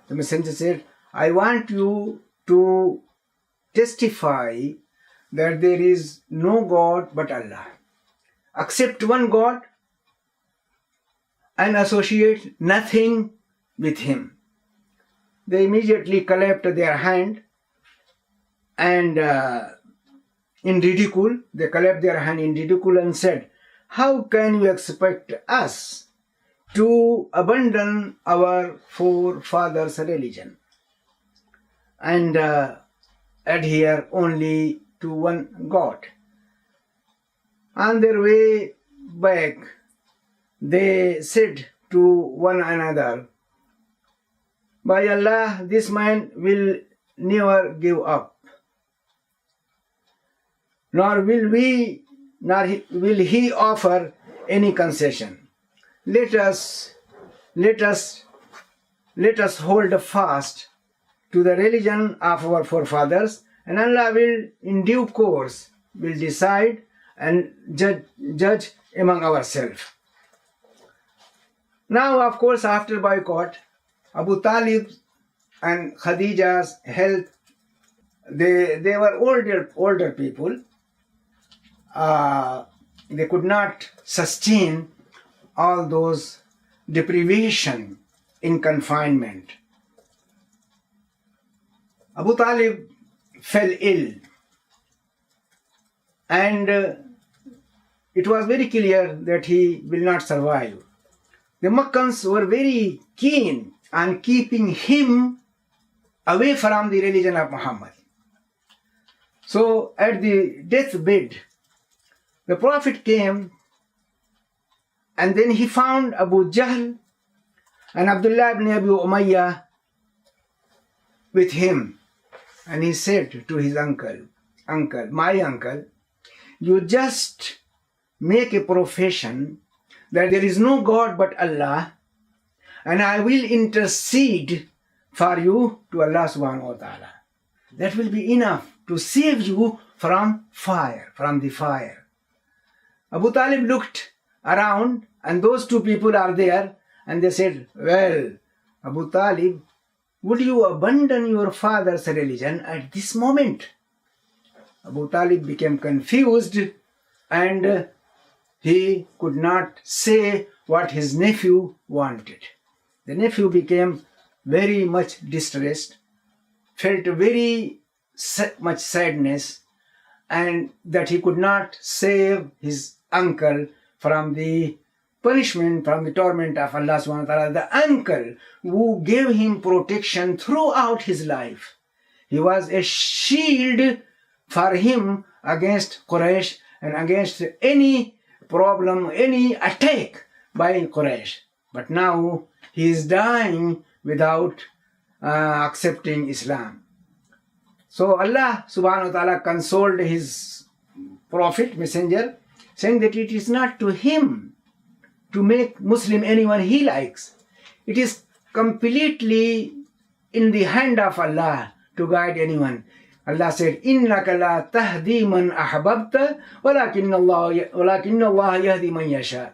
The messenger said, I want you to testify that there is no God but Allah. Accept one God and associate nothing with Him. They immediately clapped their hand and in ridicule, they clapped their hand in ridicule and said, how can you expect us to abandon our forefathers' religion and adhere only to one God? On their way back, they said to one another, by Allah, this man will never give up, nor will he offer any concession. Let us hold fast to the religion of our forefathers, and Allah will in due course will decide and judge among ourselves. Now, of course, after boycott, Abu Talib and Khadija's health, they were older people. They could not sustain all those deprivation in confinement. Abu Talib fell ill, and it was very clear that he will not survive. The Meccans were very keen on keeping him away from the religion of Muhammad. So at the deathbed, the Prophet came, and then he found Abu Jahl and Abdullah ibn Abi Umayyah with him. And he said to his uncle, my uncle, you just make a profession that there is no God but Allah, and I will intercede for you to Allah subhanahu wa ta'ala. That will be enough to save you from the fire. Abu Talib looked around, and those two people are there, and they said, well, Abu Talib, would you abandon your father's religion at this moment? Abu Talib became confused, and he could not say what his nephew wanted. The nephew became very much distressed, felt very much sadness, and that he could not save his uncle from the punishment, from the torment of Allah subhanahu wa ta'ala, the uncle who gave him protection throughout his life. He was a shield for him against Quraysh and against any problem, any attack by Quraysh. But now he is dying without accepting Islam. So Allah subhanahu wa ta'ala consoled his prophet, messenger, saying that it is not to him to make Muslim anyone he likes. It is completely in the hand of Allah to guide anyone. Allah said, إِنَّكَ لَا تَهْدِي مَنْ أَحْبَبْتَ وَلَكِنَّ اللَّهَ يَهْدِي مَنْ يَشَاءُ.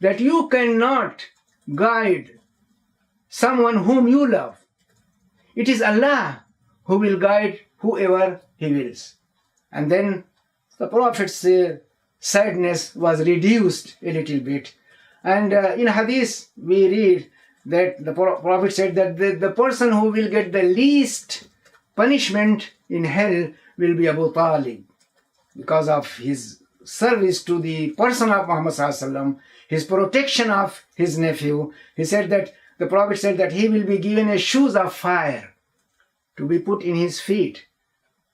That you cannot guide someone whom you love. It is Allah who will guide whoever he wills. And then the Prophet's sadness was reduced a little bit. And in Hadith we read that the Prophet said that the person who will get the least punishment in hell will be Abu Talib, because of his service to the person of Muhammad sallallahu alaihi wasallam, his protection of his nephew. He said that the Prophet said that he will be given a shoes of fire to be put in his feet,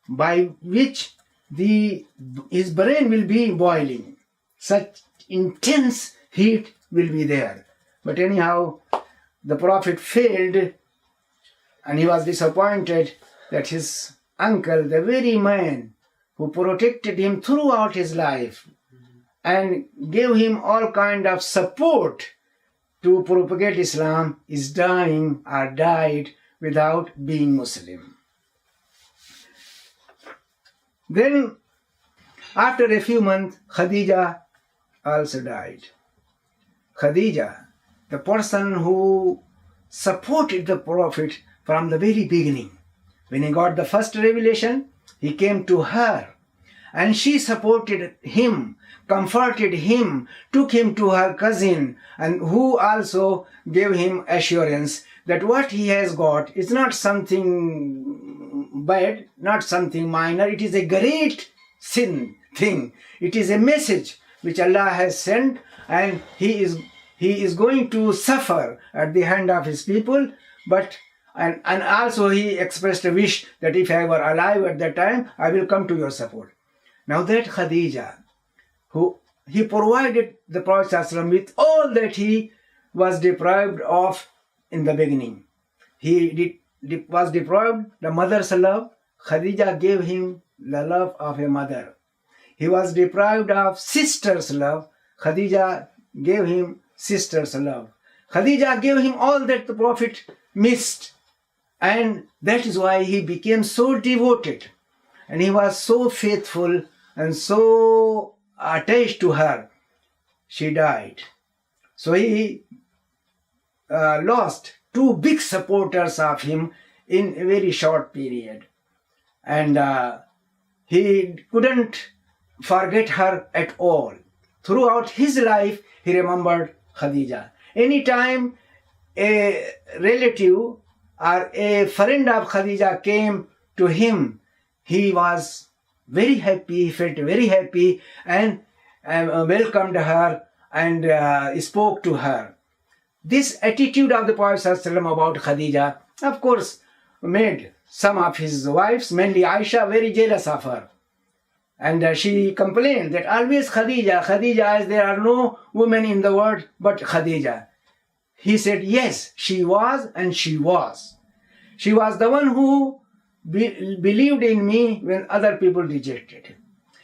by which his brain will be boiling. Such intense heat will be there. But anyhow, the Prophet failed, and he was disappointed that his uncle, the very man who protected him throughout his life and gave him all kind of support to propagate Islam, is dying or died without being Muslim. Then, after a few months, Khadija also died. Khadija, the person who supported the Prophet from the very beginning. When he got the first revelation, he came to her and she supported him, comforted him, took him to her cousin, and who also gave him assurance that what he has got is not something bad, not something minor. It is a great thing. It is a message which Allah has sent, and he is going to suffer at the hand of his people. But and also he expressed a wish that if I were alive at that time, I will come to your support. Now that Khadija, who he provided the Prophet ﷺ with all that he was deprived of in the beginning. He was deprived the mother's love. Khadija gave him the love of a mother. He was deprived of sister's love. Khadija gave him sister's love. Khadija gave him all that the Prophet missed. And that is why he became so devoted. And he was so faithful and so attached to her. She died. So he lost two big supporters of him in a very short period. And he couldn't forget her at all. Throughout his life, he remembered Khadija. Anytime a relative or a friend of Khadija came to him, he was very happy, he felt very happy, and welcomed her and spoke to her. This attitude of the Prophet ﷺ about Khadija, of course, made some of his wives, mainly Aisha, very jealous of her. And she complained that always Khadija, as there are no women in the world but Khadija. He said, yes, she was and she was. She was the one who believed in me when other people rejected him.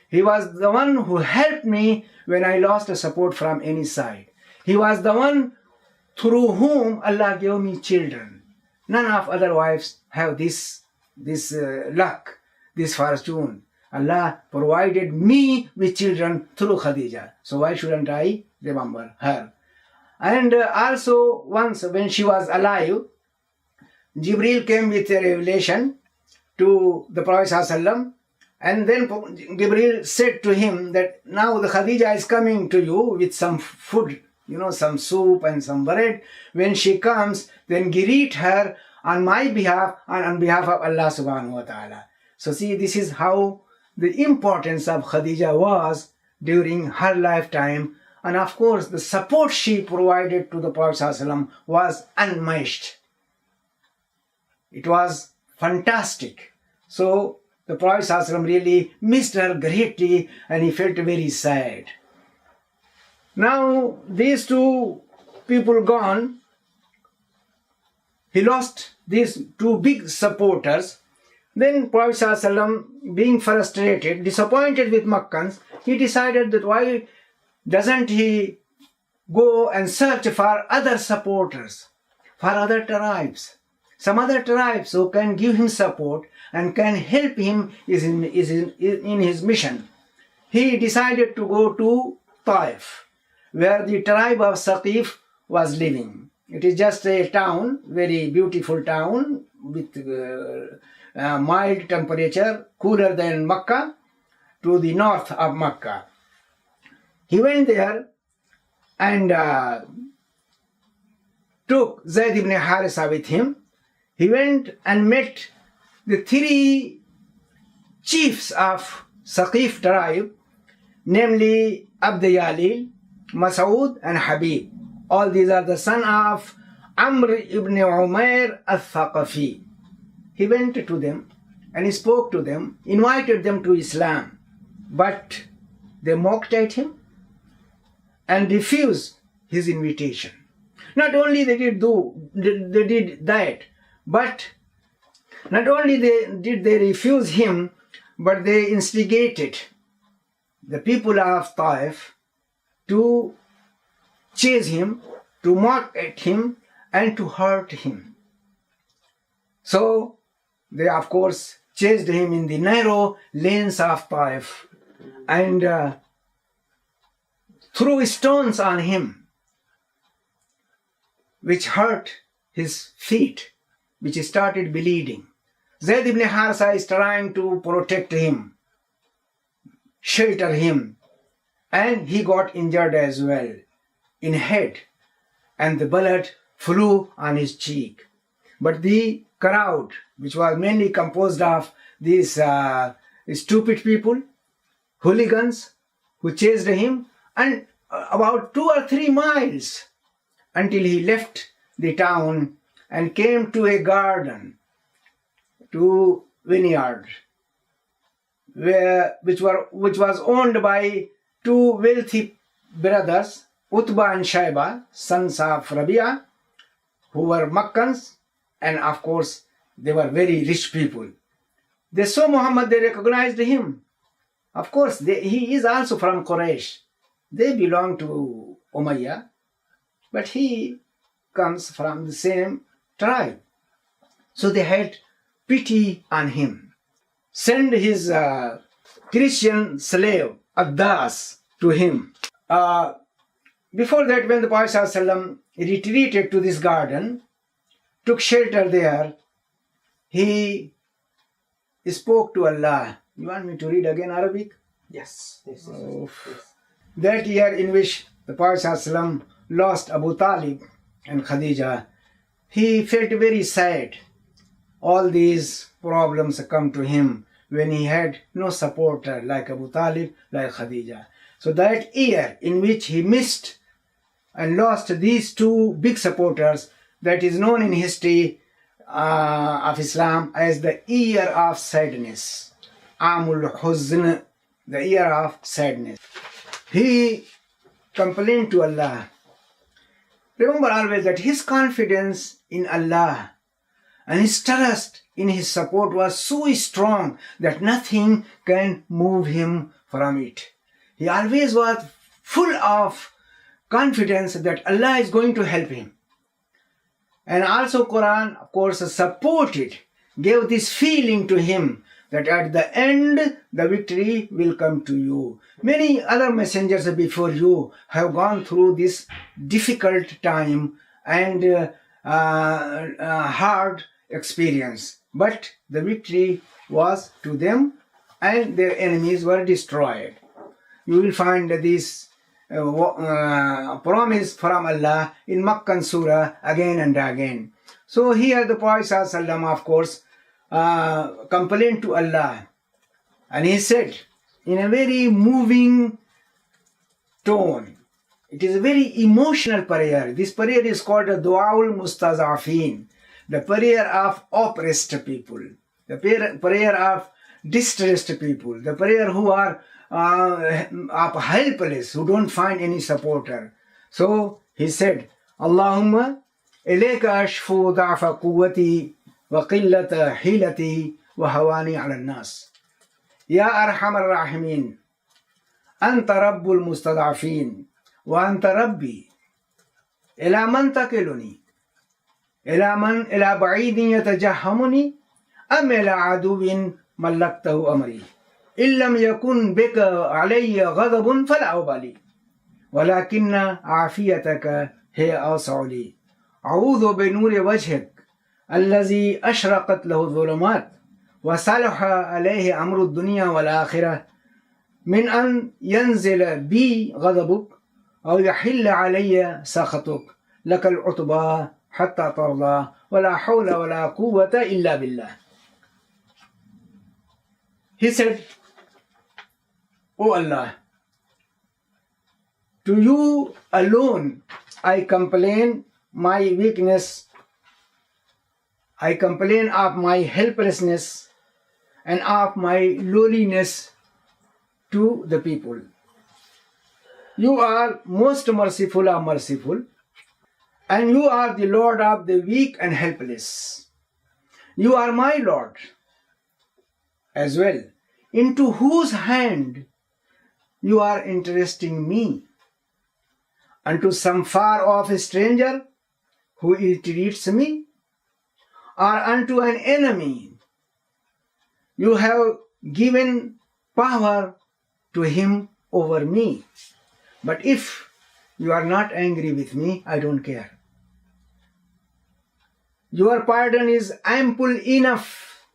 He was the one who helped me when I lost support from any side. He was the one through whom Allah gave me children. None of other wives have this luck, this fortune. Allah provided me with children through Khadija. So why shouldn't I remember her? And also once when she was alive, Jibreel came with a revelation to the Prophet ﷺ, and then Jibreel said to him that now the Khadija is coming to you with some food, some soup and some bread. When she comes, then greet her on my behalf and on behalf of Allah subhanahu wa ta'ala. So see, this is how the importance of Khadija was during her lifetime And of course, the support she provided to the Prophet ﷺ was unmatched. It was fantastic. So the Prophet ﷺ really missed her greatly and he felt very sad. Now these two people gone, he lost these two big supporters. Then Prophet ﷺ, being frustrated, disappointed with Makkans, he decided that why doesn't he go and search for other supporters, for other tribes, some other tribes who can give him support and can help him in his mission. He decided to go to Taif, where the tribe of Saqif was living. It is just a town, very beautiful town with mild temperature, cooler than Makkah, to the north of Makkah. He went there and took Zayd ibn Harisa with him. He went and met the three chiefs of Saqif tribe, namely Abdul, Mas'ud and Habib. All these are the son of Amr ibn Umair al-Thaqafi. He went to them and he spoke to them, invited them to Islam, but they mocked at him and refused his invitation. Not only they did that, but not only did they refuse him, but they instigated the people of Taif to chase him, to mock at him, and to hurt him. So they of course chased him in the narrow lanes of Taif and threw stones on him, which hurt his feet, which started bleeding. Zayd ibn Harisa is trying to protect him, shelter him, and he got injured as well in head, and the blood flew on his cheek. But the crowd, which was mainly composed of these stupid people, hooligans, who chased him, and about 2 or 3 miles until he left the town and came to a garden, to vineyard, which was owned by 2 wealthy brothers, Utbah and Shaiba, sons of Rabi'ah, who were Makkans, and of course they were very rich people. They saw Muhammad, they recognized him. Of course, he is also from Quraysh. They belong to Umayyah, but he comes from the same tribe. So they had pity on him. Send his Christian slave, Addas, to him. Before that, when the Prophet ﷺ retreated to this garden, took shelter there, he spoke to Allah. You want me to read again Arabic? Yes. That year in which the Prophet ﷺ lost Abu Talib and Khadija, he felt very sad. All these problems come to him when he had no supporter like Abu Talib, like Khadija. So that year in which he missed and lost these 2 big supporters, that is known in history of Islam as the year of sadness. Amul Huzn, the year of sadness. He complained to Allah. Remember always that his confidence in Allah and his trust in his support was so strong that nothing can move him from it. He always was full of confidence that Allah is going to help him. And also Quran, of course, supported, gave this feeling to him that at the end the victory will come to you. Many other messengers before you have gone through this difficult time and hard experience, but the victory was to them and their enemies were destroyed. You will find this promise from Allah in Makkan Surah again and again. So here the Prophet ﷺ, of course, complained to Allah, and he said in a very moving tone, It is a very emotional prayer. This prayer is called the Du'aul Mustazafin, the prayer of oppressed people, the prayer of distressed people, the prayer who are helpless, who don't find any supporter. So he said, Allahumma ilayka ashfu da'fa quwwati wa qillata hilati wa hawani ala nas. Ya arhamar rahimin, anta rabbul mustada'afin, wa anta rabbi, ila man takiluni, ila ba'idin yatajahhamuni, am ila aduwin mallaktahu amri. إِلَّمْ يَكُنْ بِكَ عَلَيَّ غَضَبٌ فَلَا أُبَالِي وَلَكِنَّ عَافِيَتَكَ هِيَ أَوْسَعُ لِي أعوذ بنور وجهك الذي أشرقت له الظلمات وصلح عليه أمر الدنيا والآخرة من أن ينزل بي غضبك أو يحل علي سخطك لك العتبى حتى ترضى ولا حول ولا قوة إلا بالله. He said, O Allah, to you alone I complain my weakness, I complain of my helplessness and of my lowliness to the people. You are most merciful of merciful, and you are the Lord of the weak and helpless. You are my Lord as well, into whose hand you are entrusting me, unto some far off stranger who ill-treats me, or unto an enemy you have given power to him over me. But if you are not angry with me, I don't care. Your pardon is ample enough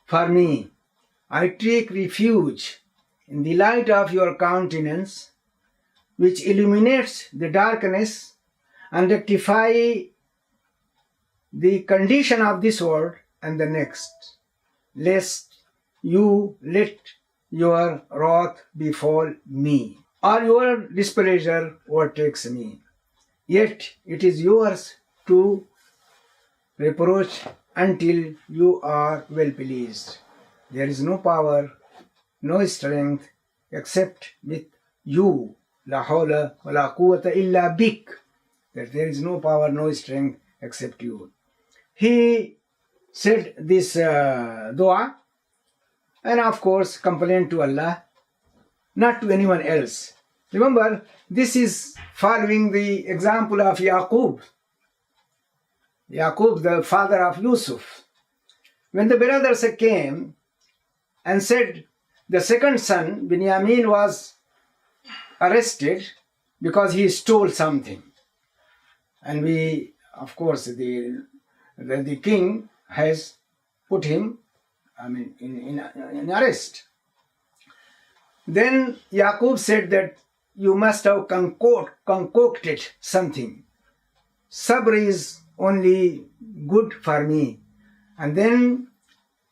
for me. I take refuge in the light of your countenance, which illuminates the darkness and rectify the condition of this world and the next, lest you let your wrath befall me, or your displeasure overtakes me. Yet it is yours to reproach until you are well pleased. There is no power, no strength except with you. La hawla wa la quwwata illa bik. That there is no power, no strength except you. He said this dua, and of course complained to Allah, not to anyone else. Remember, this is following the example of Yaqub, the father of Yusuf. When the brothers came and said the second son, Binyamin, was arrested because he stole something. And we, of course, the king has put him, in arrest. Then Yaqub said that you must have concocted something. Sabr is only good for me. And then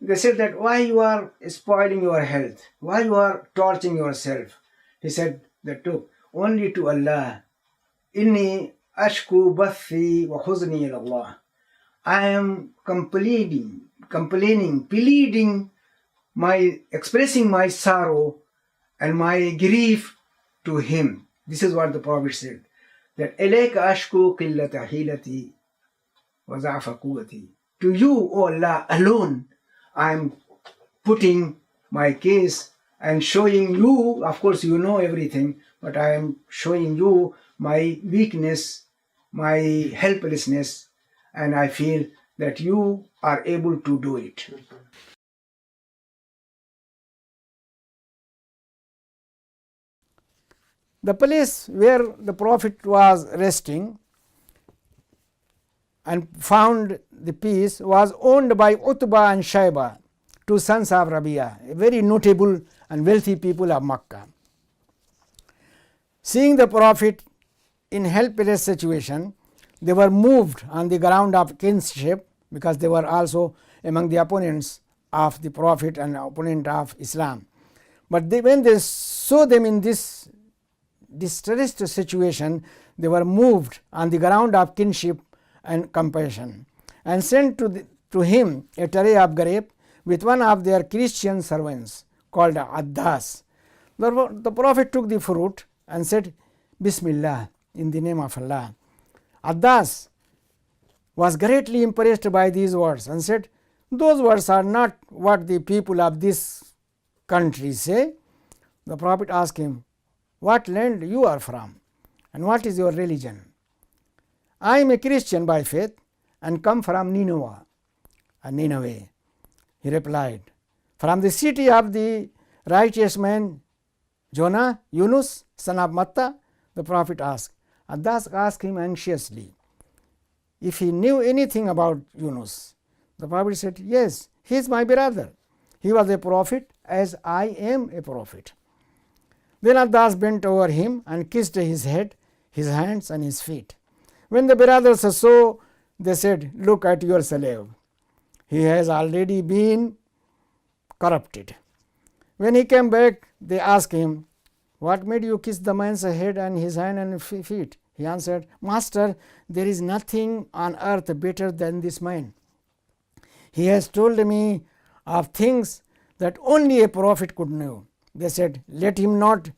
they said that why you are spoiling your health, why you are torturing yourself. He said that too, only to Allah. Inni ashku bathi wa huzni ila Allah. I am pleading, expressing my sorrow and my grief to him. This is what the Prophet said, that ilayka ashku qillata hilati wa za'fa quwwati. To you, O Allah, alone, I am putting my case and showing you, of course you know everything, but I am showing you my weakness, my helplessness, and I feel that you are able to do it. The place where the Prophet was resting and found the peace was owned by Utbah and Shaiba, two sons of Rabi'ah, very notable and wealthy people of Makkah. Seeing the Prophet in helpless situation, they were moved on the ground of kinship, because they were also among the opponents of the Prophet and opponent of Islam. But when they saw them in this distressed situation, they were moved on the ground of kinship and compassion, and sent to him a tray of grape with one of their Christian servants called Addas. The Prophet took the fruit and said, Bismillah, in the name of Allah. Addas was greatly impressed by these words and said, those words are not what the people of this country say. The Prophet asked him, what land you are from and what is your religion? I am a Christian by faith and come from Nineveh. He replied, from the city of the righteous man Jonah, Yunus, son of Matta. The Prophet asked. Addas asked him anxiously if he knew anything about Yunus. The Prophet said, yes, he is my brother. He was a prophet as I am a prophet. Then Addas bent over him and kissed his head, his hands and his feet. When the brothers saw, they said, look at your slave. He has already been corrupted. When he came back, they asked him, what made you kiss the man's head and his hand and feet? He answered, Master, there is nothing on earth better than this man. He has told me of things that only a prophet could know. They said, let him not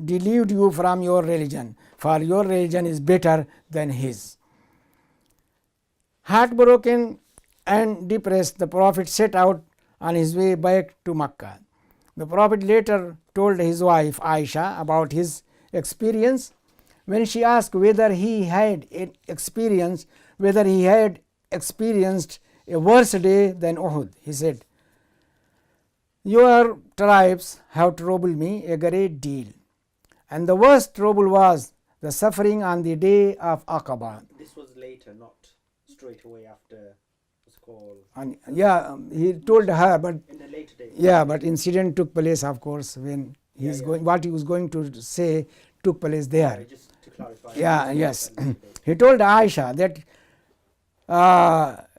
delude you from your religion, for your religion is better than his. Heartbroken and depressed, the Prophet set out on his way back to Makkah. The Prophet later told his wife Aisha about his experience. When she asked whether he had experienced a worse day than Uhud, he said, your tribes have troubled me a great deal, and the worst trouble was the suffering on the day of Aqaba. This was later, not straight away after what's called. And he told her, but in the later days. Yeah, but incident took place, of course, when he is going. What he was going to say took place there. Just to clarify. Yes. He told Aisha that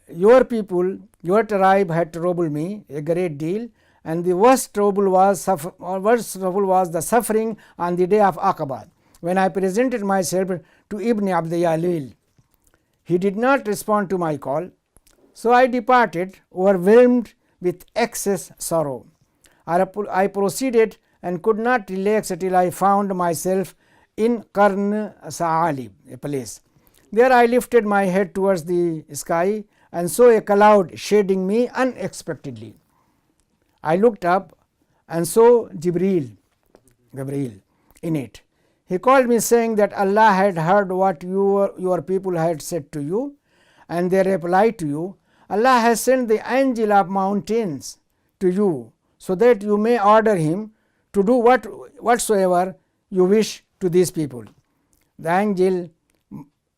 your people, your tribe had troubled me a great deal, and the worst trouble was the suffering on the day of Aqaba, when I presented myself to Ibn Abdul. He did not respond to my call, so I departed, overwhelmed with excess sorrow. I proceeded and could not relax till I found myself in Qarn Sa'alib, a place. There I lifted my head towards the sky and saw a cloud shading me unexpectedly. I looked up and saw Gabriel in it. He called me, saying that Allah had heard what your people had said to you, and they replied to you, Allah has sent the angel of mountains to you, so that you may order him to do whatsoever you wish to these people. The angel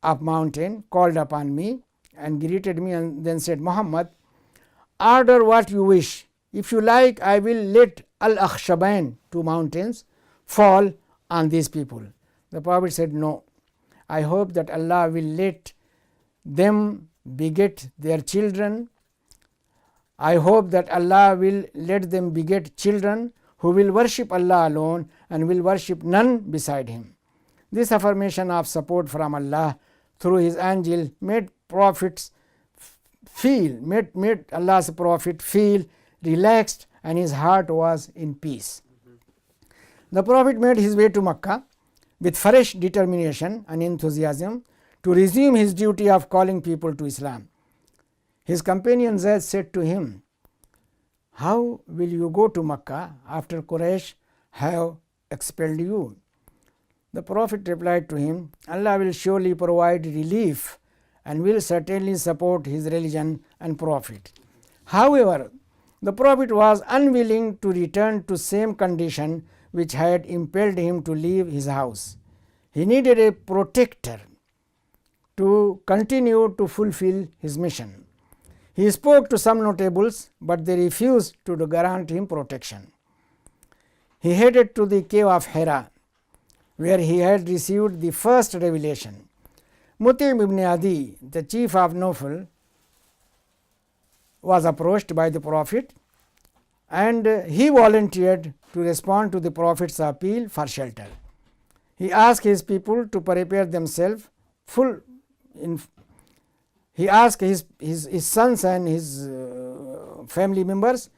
of mountain called upon me and greeted me, and then said, Muhammad, order what you wish. If you like, I will let Al-Akhshabain, 2 mountains, fall on these people. The Prophet said, no, I hope that Allah will let them beget their children. I hope that Allah will let them beget children who will worship Allah alone and will worship none beside him. This affirmation of support from Allah through his angel made Allah's Prophet feel relaxed, and his heart was in peace. The Prophet made his way to Makkah with fresh determination and enthusiasm to resume his duty of calling people to Islam. His companion Zayd said to him, how will you go to Makkah after Quraysh have expelled you? The Prophet replied to him, Allah will surely provide relief and will certainly support his religion and Prophet. However, the Prophet was unwilling to return to same condition which had impelled him to leave his house. He needed a protector to continue to fulfill his mission. He spoke to some notables, but they refused to grant him protection. He headed to the cave of Hira, where he had received the first revelation. Mutaim ibn Adi, the chief of Nufl, was approached by the Prophet, and he volunteered to respond to the Prophet's appeal for shelter. he asked his people to prepare themselves full in. He asked his sons and his family members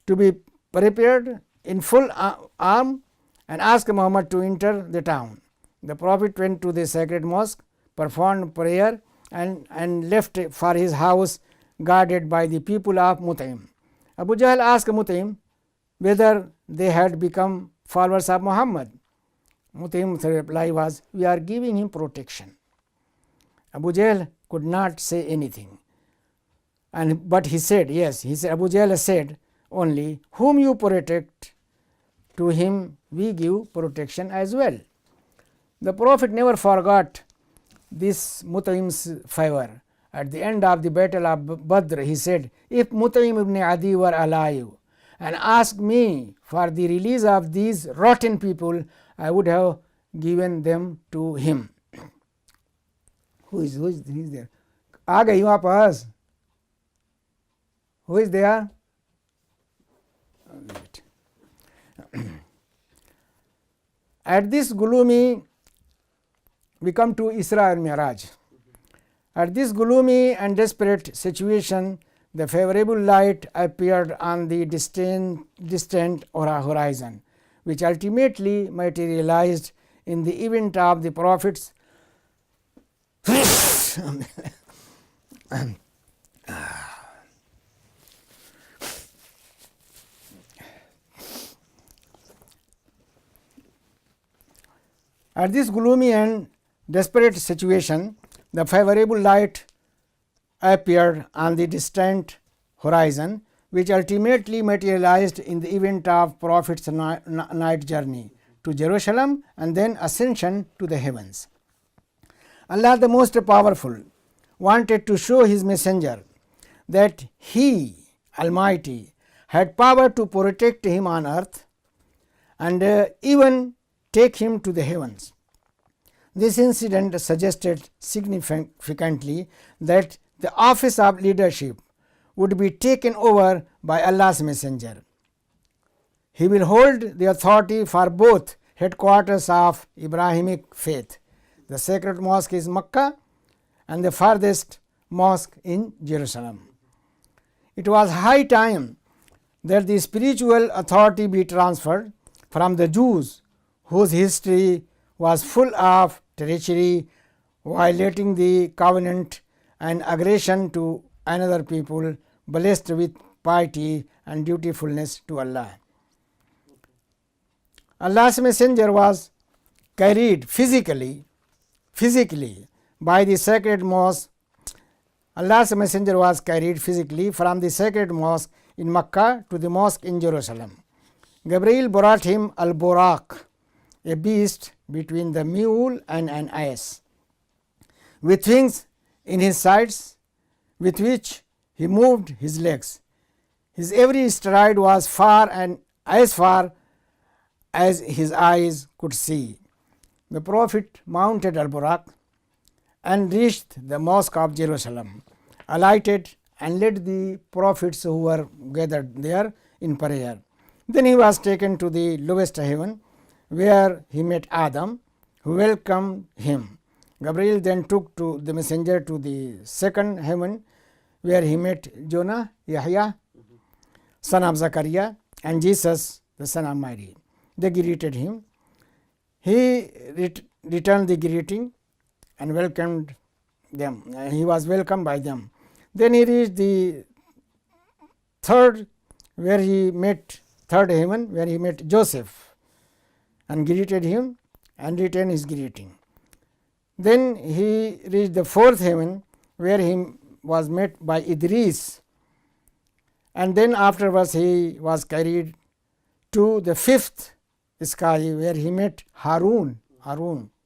to be prepared in full arm and asked Muhammad to enter the town. The Prophet went to the sacred mosque, performed prayer and left for his house guarded by the people of Mut'im. Abu Jahl asked Mut'im whether they had become followers of Muhammad. Mut'im's reply was, "We are giving him protection." Abu Jahl could not say anything, but he said, yes, he said, Abu Jahl said only, "Whom you protect, to him we give protection as well." The Prophet never forgot this Mut'im's favor. At the end of the battle of Badr, he said, "If Mut'im ibn Adi were alive and asked me for the release of these rotten people, I would have given them to him." Who is there? आ गई वहाँ पास. Who is there? At this gloomy, we come to Isra and Mi'raj. At this gloomy and desperate situation, the favorable light appeared on the distant horizon, which ultimately materialized in the event of the Prophet's At this gloomy and desperate situation, the favorable light appeared on the distant horizon, which ultimately materialized in the event of Prophet's night journey to Jerusalem and then ascension to the heavens. Allah the Most Powerful wanted to show his messenger that he, Almighty, had power to protect him on earth and even take him to the heavens. This incident suggested significantly that the office of leadership would be taken over by Allah's messenger. He will hold the authority for both headquarters of Abrahamic faith. The sacred mosque is Mecca and the farthest mosque in Jerusalem. It was high time that the spiritual authority be transferred from the Jews, whose history was full of treachery, violating the covenant and aggression to another people, blessed with piety and dutifulness to Allah. Allah's messenger was carried physically by the sacred mosque. Allah's messenger was carried physically from the sacred mosque in Mecca to the mosque in Jerusalem. Gabriel brought him al-Buraq, a beast between the mule and an ass, with wings in his sides, with which he moved his legs. His every stride was far as his eyes could see. The Prophet mounted al-Buraq and reached the mosque of Jerusalem, alighted and led the prophets who were gathered there in prayer. Then he was taken to the lowest heaven, where he met Adam, who welcomed him. Gabriel then took the messenger to the second heaven, where he met Jonah, Yahya, son of Zachariah, and Jesus, the son of Mary. They greeted him. He returned the greeting and welcomed them. He was welcomed by them. Then he reached the third heaven, where he met Joseph and greeted him and returned his greeting. Then he reached the fourth heaven, where he was met by Idris, and then afterwards he was carried to the fifth sky, where he met Harun,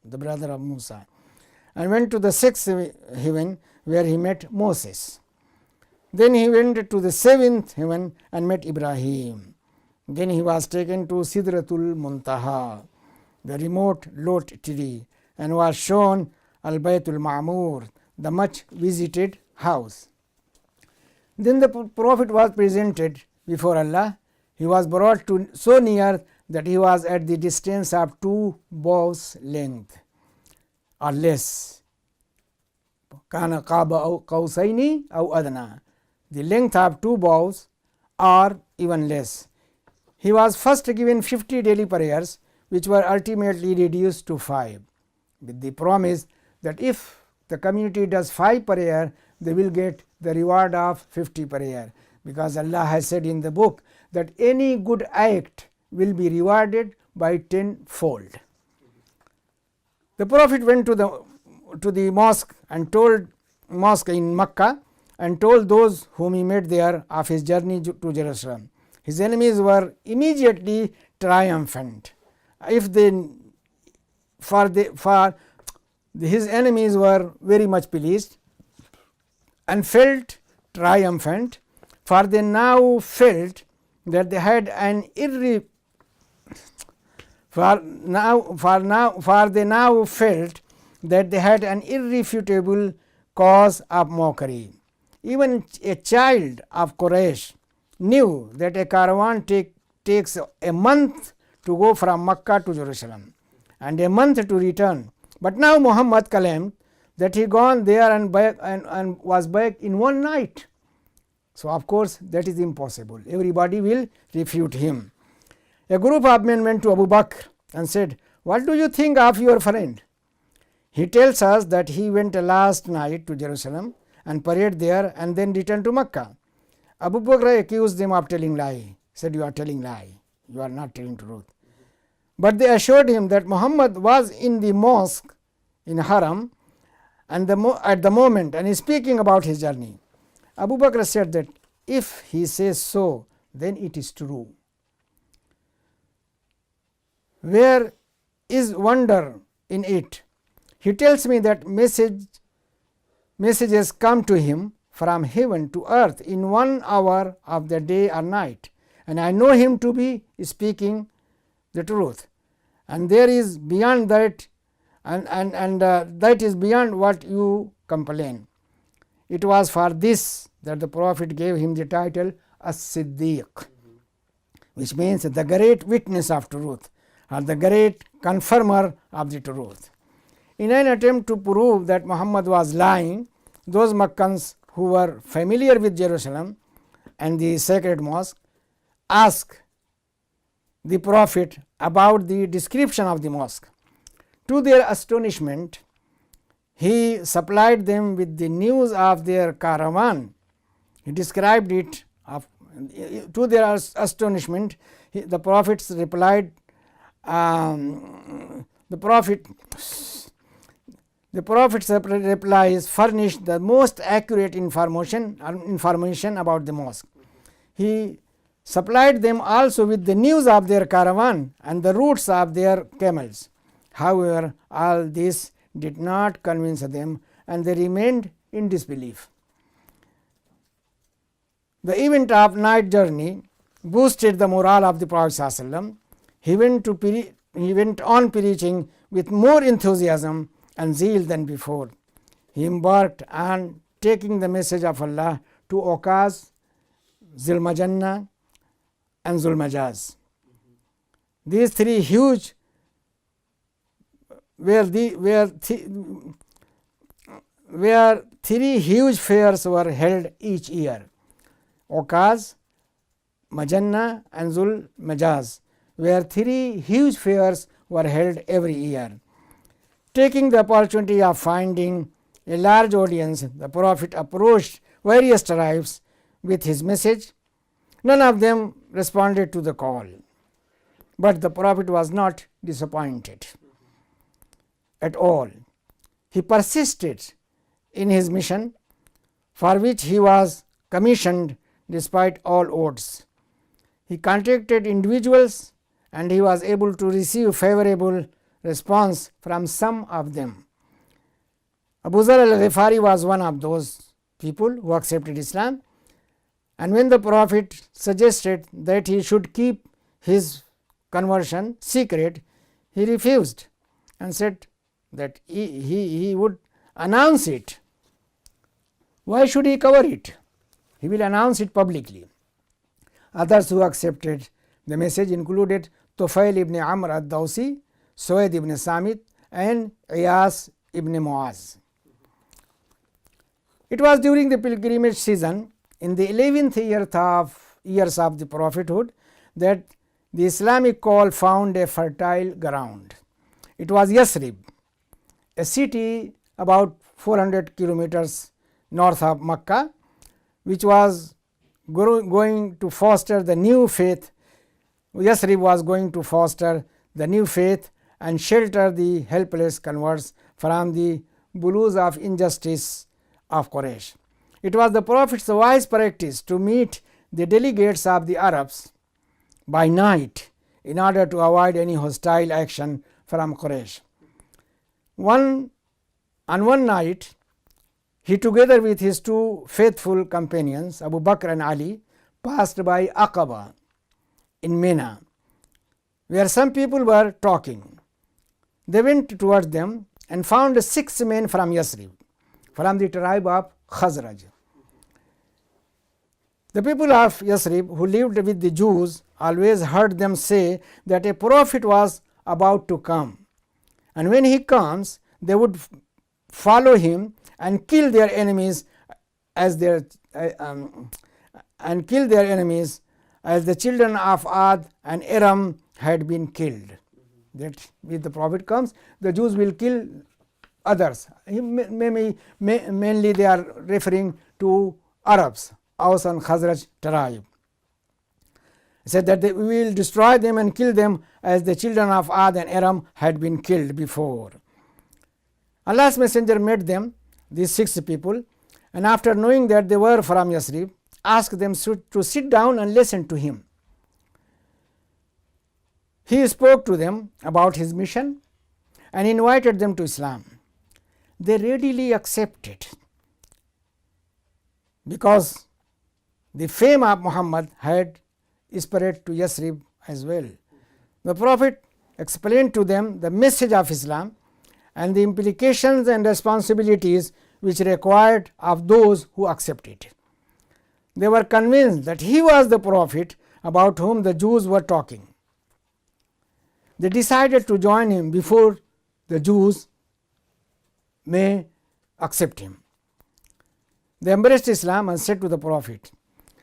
the brother of Musa, and went to the sixth heaven, where he met Moses. Then he went to the seventh heaven and met Ibrahim. Then he was taken to Sidratul Muntaha, the remote Lot tree, and was shown Al-Baytul Ma'mur, the much visited house. Then the Prophet was presented before Allah. He was brought to so near that he was at the distance of 2 bows length or less. Kana qaba qawsaini aw adna, the length of 2 bows or even less. He was first given 50 daily prayers, which were ultimately reduced to 5, with the promise that if the community does 5 prayer, they will get the reward of 50 prayer, because Allah has said in the book that any good act will be rewarded by 10-fold. The Prophet went to the mosque in Makkah and told those whom he met there of his journey to Jerusalem. His enemies were immediately triumphant. His enemies were very much pleased and felt triumphant, for they now felt that they had an irrefutable cause of mockery. Even a child of Quraysh knew that a caravan takes a month to go from Makkah to Jerusalem and a month to return. But now Muhammad claimed that he gone there and was back in one night. So of course that is impossible. Everybody will refute him. A group of men went to Abu Bakr and said, "What do you think of your friend? He tells us that he went last night to Jerusalem and prayed there and then returned to Makkah." Abu Bakr accused them of telling lie. Said, "You are telling lie. You are not telling truth." But they assured him that Muhammad was in the mosque in Haram and at the moment and is speaking about his journey. Abu Bakr said that if he says so, then it is true. Where is wonder in it? He tells me that messages come to him from heaven to earth in 1 hour of the day or night, and I know him to be speaking the truth, and there is beyond that, and that is beyond what you complain. It was for this that the Prophet gave him the title As-Siddiq, which means the great witness of truth or the great confirmer of the truth. In an attempt to prove that Muhammad was lying, those Makkans who were familiar with Jerusalem and the sacred mosque asked the Prophet about the description of the mosque. To their astonishment, he supplied them with the news of their caravan. He described it. To their astonishment, the Prophet's replied. The Prophet's replies furnished the most accurate information about the mosque. He supplied them also with the news of their caravan and the routes of their camels. However, all this did not convince them, and they remained in disbelief. The event of night journey boosted the morale of the Prophet ﷺ. He went on preaching with more enthusiasm and zeal than before. He embarked on taking the message of Allah to Okaz, Zilmajanna and Zulmajaz. These three huge where three huge fairs were held each year: Okaz, Majanna and Zulmajaz, where three huge fairs were held every year. Taking the opportunity of finding a large audience, the Prophet approached various tribes with his message. None of them responded to the call, but the Prophet was not disappointed at all. He persisted in his mission, for which he was commissioned despite all odds. He contacted individuals and he was able to receive favorable response from some of them. Abu Zar al-Ghifari was one of those people who accepted Islam, and when the Prophet suggested that he should keep his conversion secret, he refused and said that he would announce it. Why should he cover it? He will announce it publicly. Others who accepted the message included Tufail ibn Amr al-Dawsi, Suwaid ibn Samit, and Iyas ibn Muaz. It was during the pilgrimage season in the 11th years of the prophethood that the Islamic call found a fertile ground. It was Yathrib, a city about 400 kilometers north of Makkah, which was going to foster the new faith. Yathrib was going to foster the new faith and shelter the helpless converts from the blows of injustice of Quraysh. It was the Prophet's wise practice to meet the delegates of the Arabs by night in order to avoid any hostile action from Quraysh. On one night, he together with his two faithful companions, Abu Bakr and Ali, passed by Aqaba in Mina, where some people were talking. They went towards them and found 6 men from Yathrib, from the tribe of Khazraj. The people of Yathrib who lived with the Jews always heard them say that a prophet was about to come, and when he comes, they would follow him and kill their enemies as the children of Ad and Aram had been killed. That if the prophet comes, the Jews will kill others. Mainly they are referring to Arabs, Aus and Khazraj tribe. Said that we will destroy them and kill them as the children of Ad and Aram had been killed before. Allah's messenger met them, these 6 people, and after knowing that they were from Yathrib, asked them to sit down and listen to him. He spoke to them about his mission and invited them to Islam. They readily accepted because the fame of Muhammad had spread to Yathrib as well. The Prophet explained to them the message of Islam and the implications and responsibilities which required of those who accept it. They were convinced that he was the prophet about whom the Jews were talking. They decided to join him before the Jews may accept him. They embraced Islam and said to the Prophet,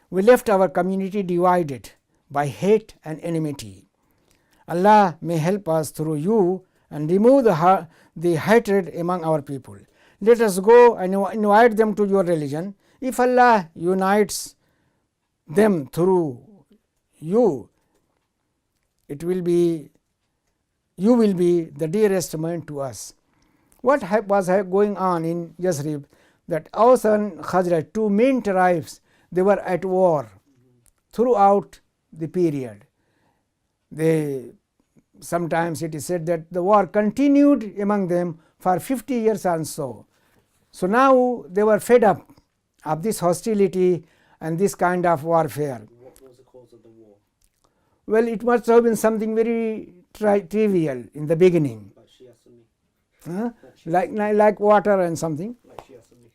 "We left our community divided by hate and enmity. Allah may help us through you and remove the hatred among our people. Let us go and invite them to your religion. If Allah unites them through you, you will be the dearest man to us." What was going on in Yathrib? That Aus and Khazraj, 2 main tribes, they were at war throughout the period. Sometimes it is said that the war continued among them for 50 years and so. So now they were fed up of this hostility and this kind of warfare. What was the cause of the war? Well, it must have been something very trivial in the beginning. Like Shia Sunni? Like water and something. Like Shia Sunni?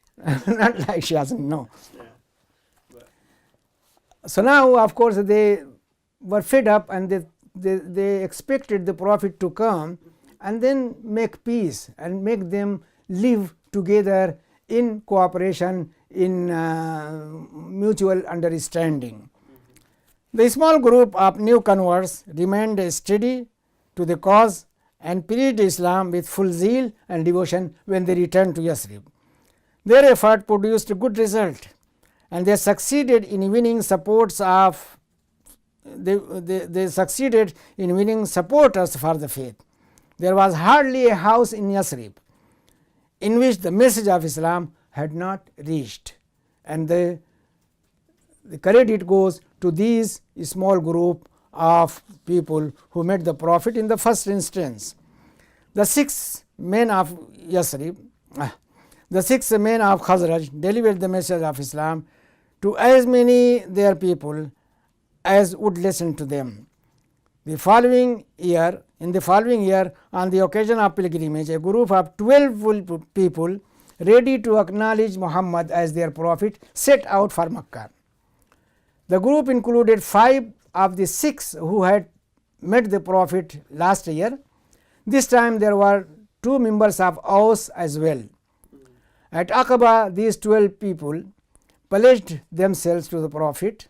Not like Shia Sunni, no. Yeah. But So now of course they were fed up and they expected the Prophet to come and then make peace and make them live together in cooperation, in mutual understanding. The small group of new converts remained steady to the cause and preached Islam with full zeal and devotion when they returned to Yathrib. Their effort produced a good result, and they succeeded in winning supporters for the faith. There was hardly a house in Yathrib in which the message of Islam had not reached, and the credit goes to these small group of people who met the Prophet in the first instance. The 6 men of Khazraj delivered the message of Islam to as many their people as would listen to them. In the following year, on the occasion of pilgrimage, a group of 12 people ready to acknowledge Muhammad as their prophet set out for Makkah. The group included 5 of the 6 who had met the Prophet last year. This time there were 2 members of Aus as well. At Aqaba, these 12 people pledged themselves to the Prophet.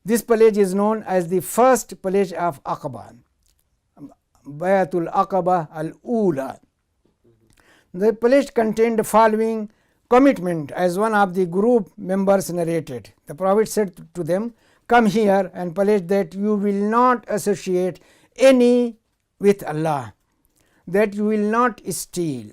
This pledge is known as the first pledge of Aqaba, Bayatul Aqaba al-Ula. The pledge contained the following commitment, as one of the group members narrated. The Prophet said to them, "Come here and pledge that you will not associate any with Allah, that you will not steal,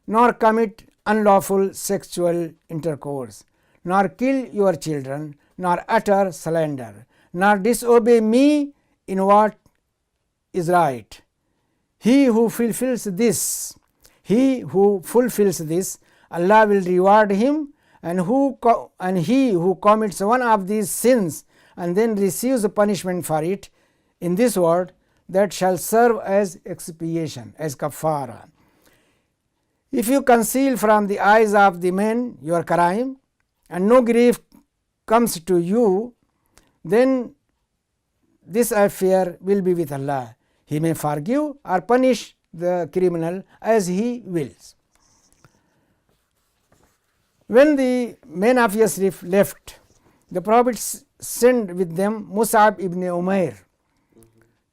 nor commit unlawful sexual intercourse, nor kill your children, nor utter slander, nor disobey me in what is right. He who fulfills this, Allah will reward him, and he who commits one of these sins and then receives a punishment for it in this world, that shall serve as expiation, as kafara. If you conceal from the eyes of the men your crime, and no grief comes to you, then this affair will be with Allah. He may forgive or punish the criminal as He wills." When the men of Yasrib left, the Prophet sent with them Mus'ab ibn Umair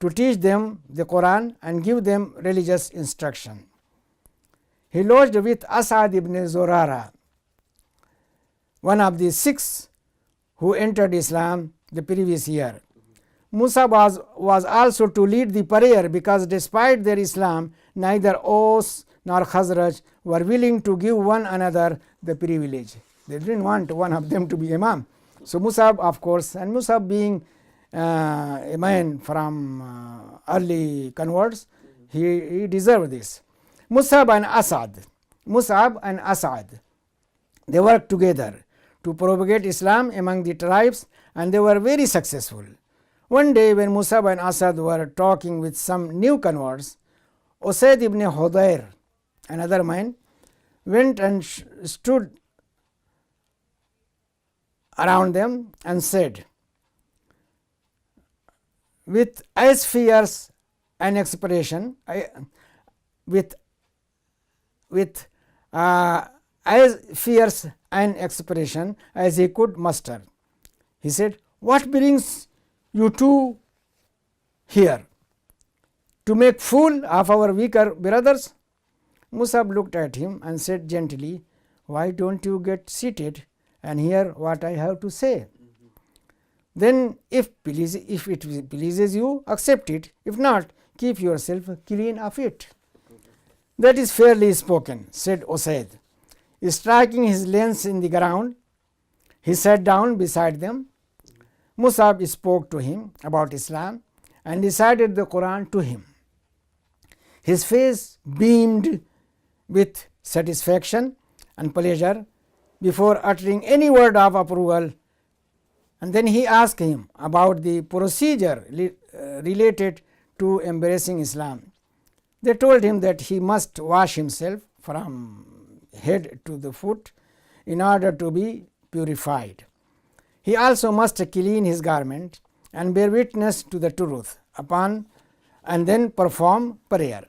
to teach them the Qur'an and give them religious instruction. He lodged with Asad ibn Zurara, one of the 6 who entered Islam the previous year. Mus'ab was also to lead the prayer, because despite their Islam, neither Aus nor Khazraj were willing to give one another the privilege. They didn't want one of them to be Imam. So Mus'ab, of course, and Mus'ab being a man from early converts, he deserved this. Mus'ab and Asad, they worked together to propagate Islam among the tribes, and they were very successful. One day when Mus'ab and Asad were talking with some new converts, Usayd ibn Hudayr, another man, went and stood around them and said, with as fierce an expression, as fierce an expression as he could muster, he said, "What brings you two here? To make fool of our weaker brothers?" Mus'ab looked at him and said gently, "Why don't you get seated and hear what I have to say? Then if it pleases you, accept it. If not, keep yourself clean of it." "That is fairly spoken," said Usayd. Striking his lance in the ground, he sat down beside them. Mus'ab spoke to him about Islam and recited the Qur'an to him. His face beamed with satisfaction and pleasure before uttering any word of approval, and then he asked him about the procedure related to embracing Islam. They told him that he must wash himself from head to the foot in order to be purified. He also must clean his garment and bear witness to the truth upon, and then perform prayer.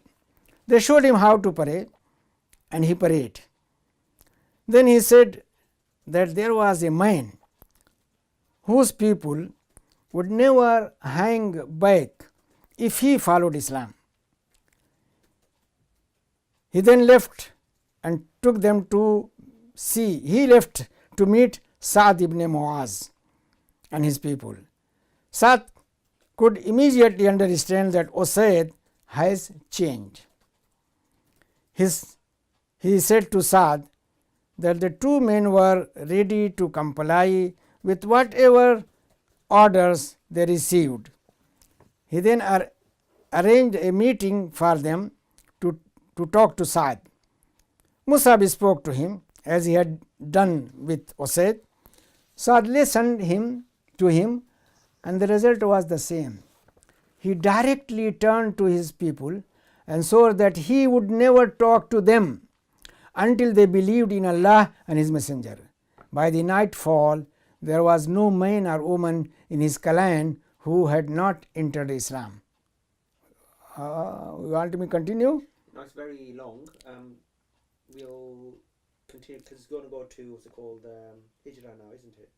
They showed him how to pray, and he prayed. Then he said that there was a man whose people would never hang back if he followed Islam. He then left and took them to see. He left to meet Sa'd ibn Mu'az and his people. Sa'd could immediately understand that Usayd has changed. He said to Sa'd that the 2 men were ready to comply with whatever orders they received. He then arranged a meeting for them to talk to Sa'd. Mus'ab spoke to him as he had done with Usayd. Sa'd listened to him, and the result was the same. He directly turned to his people and swore that he would never talk to them until they believed in Allah and His Messenger. By the nightfall, there was no man or woman in his clan who had not entered Islam. You want me to continue? No, it's very long. We'll continue because it's going to go to what's it called Hijrah now, isn't it?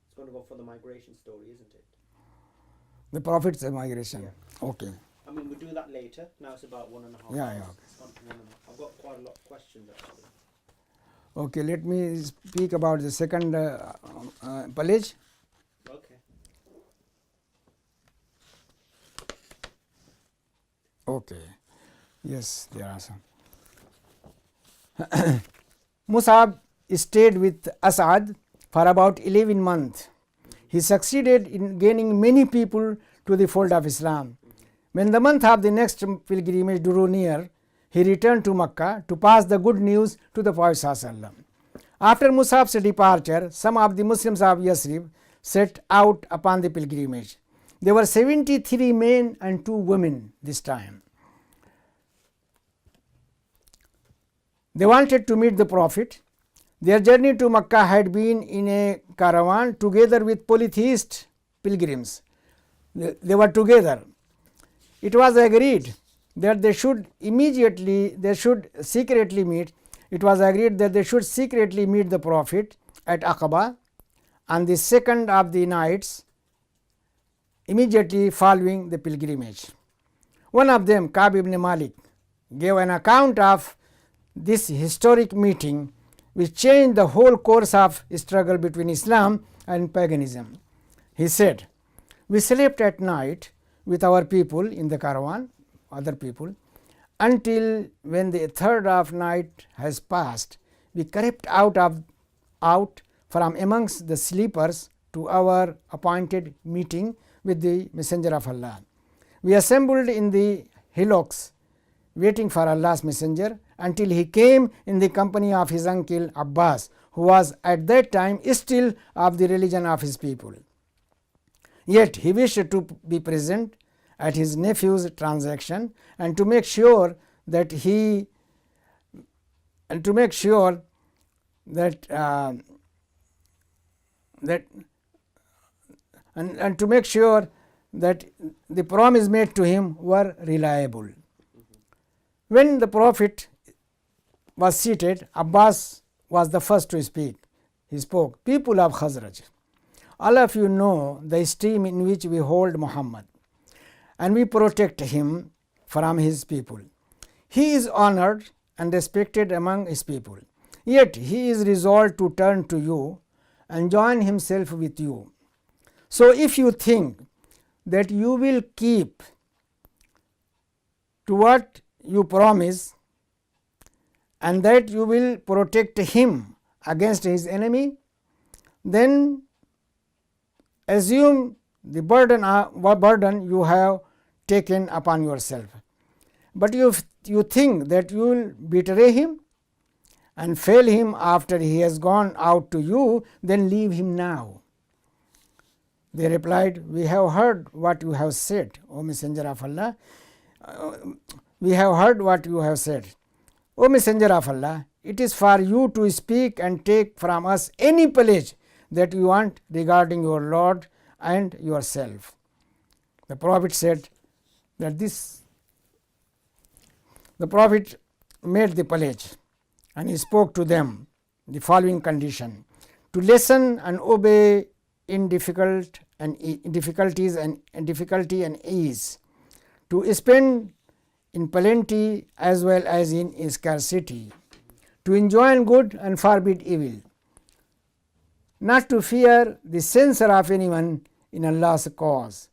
It's going to go for the migration story, isn't it? The Prophet's migration. Yeah. Okay. I mean, we'll do that later. Now it's about 1.5 Yeah, hours. yeah, okay. It's gone to 1.5. I've got quite a lot of questions actually. Okay, let me speak about the second pillage. Okay. Okay. Yes, there are some. Musab stayed with Asad for about 11 months. He succeeded in gaining many people to the fold of Islam. When the month of the next pilgrimage drew near, he returned to Makkah to pass the good news to the Prophet ﷺ. After Musab's departure, some of the Muslims of Yathrib set out upon the pilgrimage. There were 73 men and 2 women this time. They wanted to meet the Prophet. Their journey to Makkah had been in a caravan together with polytheist pilgrims. They were together. It was agreed that they should secretly meet. It was agreed that they should secretly meet the Prophet at Aqaba on the second of the nights immediately following the pilgrimage. One of them, Ka'b ibn Malik, gave an account of this historic meeting which changed the whole course of struggle between Islam and paganism. He said, "We slept at night with our people in the caravan, other people, until when the third of night has passed, we crept out from amongst the sleepers to our appointed meeting with the Messenger of Allah. We assembled in the hillocks waiting for Allah's Messenger until he came in the company of his uncle Abbas, who was at that time still of the religion of his people. Yet he wished to be present at his nephew's transaction and to make sure that the promise made to him were reliable." When the Prophet was seated, Abbas was the first to speak. He spoke, "People of Khazraj, all of you know the esteem in which we hold Muhammad, and we protect him from his people. He is honored and respected among his people. Yet he is resolved to turn to you and join himself with you. So if you think that you will keep to what you promise and that you will protect him against his enemy, then assume the burden you have taken upon yourself. But if you think that you will betray him and fail him after he has gone out to you, then leave him now." They replied, "We have heard what you have said, O Messenger of Allah. We have heard what you have said. O Messenger of Allah, it is for you to speak and take from us any pledge that you want regarding your Lord and yourself." The Prophet said that the Prophet made the pledge and he spoke to them the following condition: to listen and obey in difficulty and ease, to spend in plenty as well as in scarcity, to enjoin good and forbid evil, not to fear the censure of anyone in Allah's cause,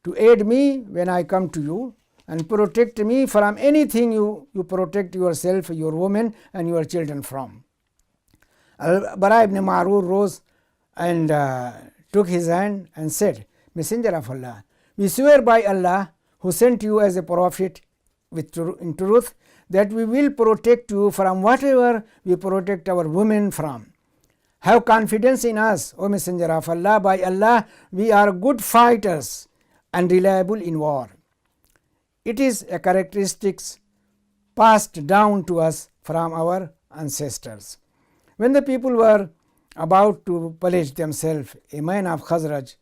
to aid me when I come to you, and protect me from anything you protect yourself, your women and your children from. Al-Bara ibn Ma'rur rose and took his hand and said, "Messenger of Allah, we swear by Allah who sent you as a prophet in truth that we will protect you from whatever we protect our women from. Have confidence in us, O Messenger of Allah. By Allah, we are good fighters and reliable in war. It is a characteristic passed down to us from our ancestors." When the people were about to pledge themselves, a man of Khazraj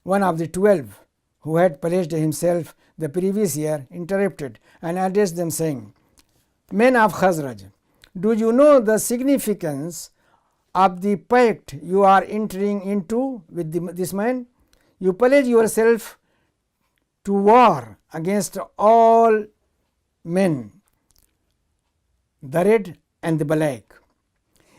one of the 12, who had pledged himself the previous year, interrupted and addressed them, saying, Men of Khazraj, do you know the significance of the pact you are entering into with this man? You pledge yourself to war against all men, the red and the black.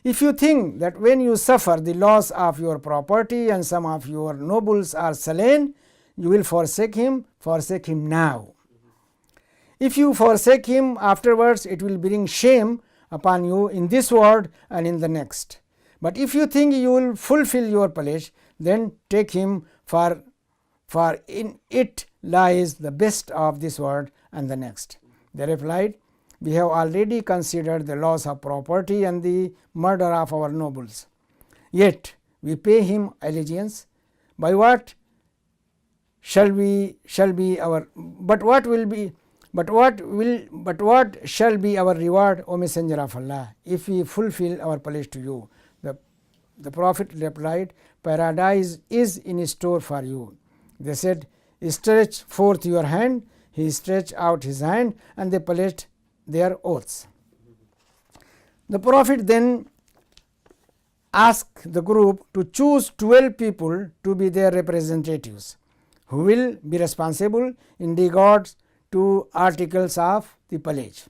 If you think that when you suffer the loss of your property and some of your nobles are slain, you will forsake him now. If you forsake him afterwards, it will bring shame upon you in this world and in the next. But if you think you will fulfill your pledge, then take him, for in it lies the best of this world and the next. They replied, we have already considered the loss of property and the murder of our nobles. Yet we pay him allegiance. By what shall be our what shall be our reward, O Messenger of Allah, if we fulfill our pledge to you? The Prophet replied, paradise is in store for you. They said, stretch forth your hand. He stretched out his hand, and they pledged their oaths. The Prophet then asked the group to choose 12 people to be their representatives, who will be responsible in regards to articles of the pledge.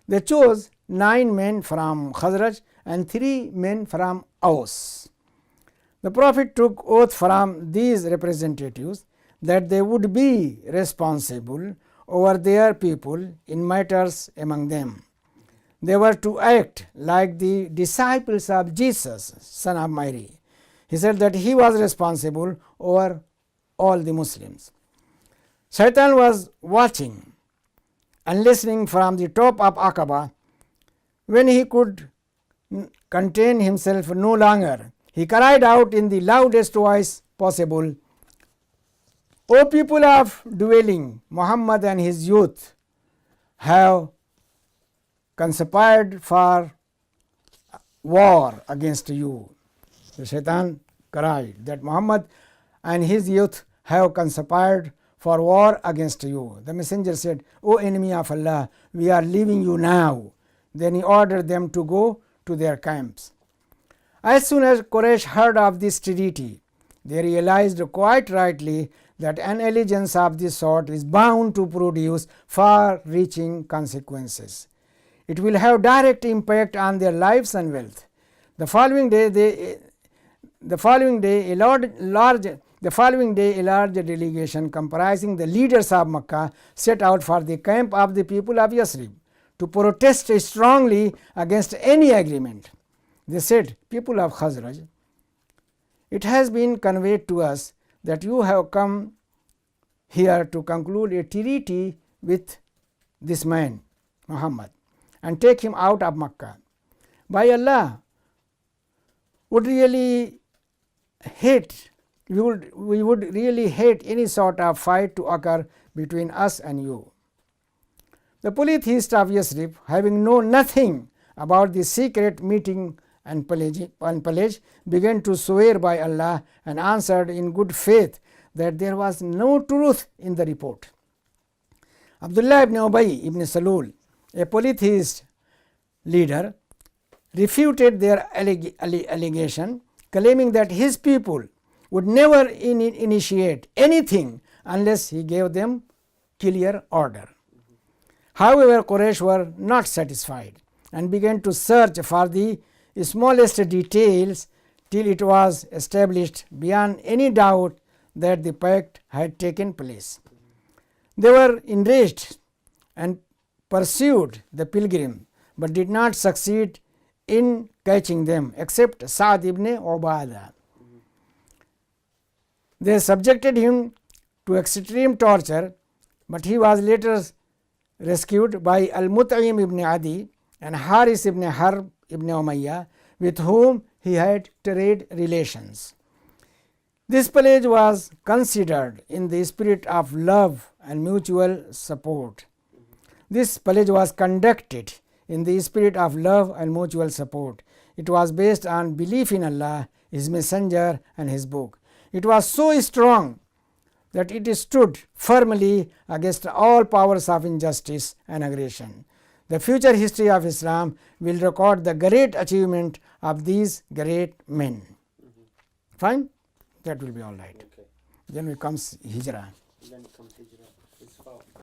They chose 9 men from Khazraj and 3 men from Aus. The Prophet took oath from these representatives that they would be responsible over their people in matters among them. They were to act like the disciples of Jesus, son of Mary. He said that he was responsible over all the Muslims. Shaitan was watching and listening from the top of Aqaba. When he could contain himself no longer, he cried out in the loudest voice possible, O people of dwelling, Muhammad and his youth have conspired for war against you. The Shaitan cried that Muhammad and his youth have conspired for war against you. The messenger said, O enemy of Allah, we are leaving you now. Then he ordered them to go to their camps. As soon as Quraysh heard of this treaty, they realized quite rightly that an allegiance of this sort is bound to produce far-reaching consequences. It will have direct impact on their lives and wealth. The following day, a large delegation comprising the leaders of Makkah set out for the camp of the people of Yasrib to protest strongly against any agreement. They said, people of Khazraj, it has been conveyed to us that you have come here to conclude a treaty with this man, Muhammad, and take him out of Makkah. By Allah, we would really hate any sort of fight to occur between us and you. The polytheists of Yasrib, having known nothing about the secret meeting and pledge, began to swear by Allah and answered in good faith that there was no truth in the report. Abdullah ibn Ubay ibn Salul, a polytheist leader, refuted their allegation, claiming that his people would never initiate anything unless he gave them clear order. However, Quraysh were not satisfied and began to search for the smallest details till it was established beyond any doubt that the pact had taken place. They were enraged and pursued the pilgrim, but did not succeed in catching them except Sa'd ibn Ubadah. They subjected him to extreme torture, but he was later rescued by Al-Mut'im ibn Adi and Haris ibn Harb ibn Umayyah, with whom he had trade relations. This pledge was considered in the spirit of love and mutual support. This pledge was conducted in the spirit of love and mutual support. It was based on belief in Allah, His Messenger and His book. It was so strong that it stood firmly against all powers of injustice and aggression. The future history of Islam will record the great achievement of these great men. Fine? That will be all right. Okay. Then comes Hijrah. Then comes Hijrah. It's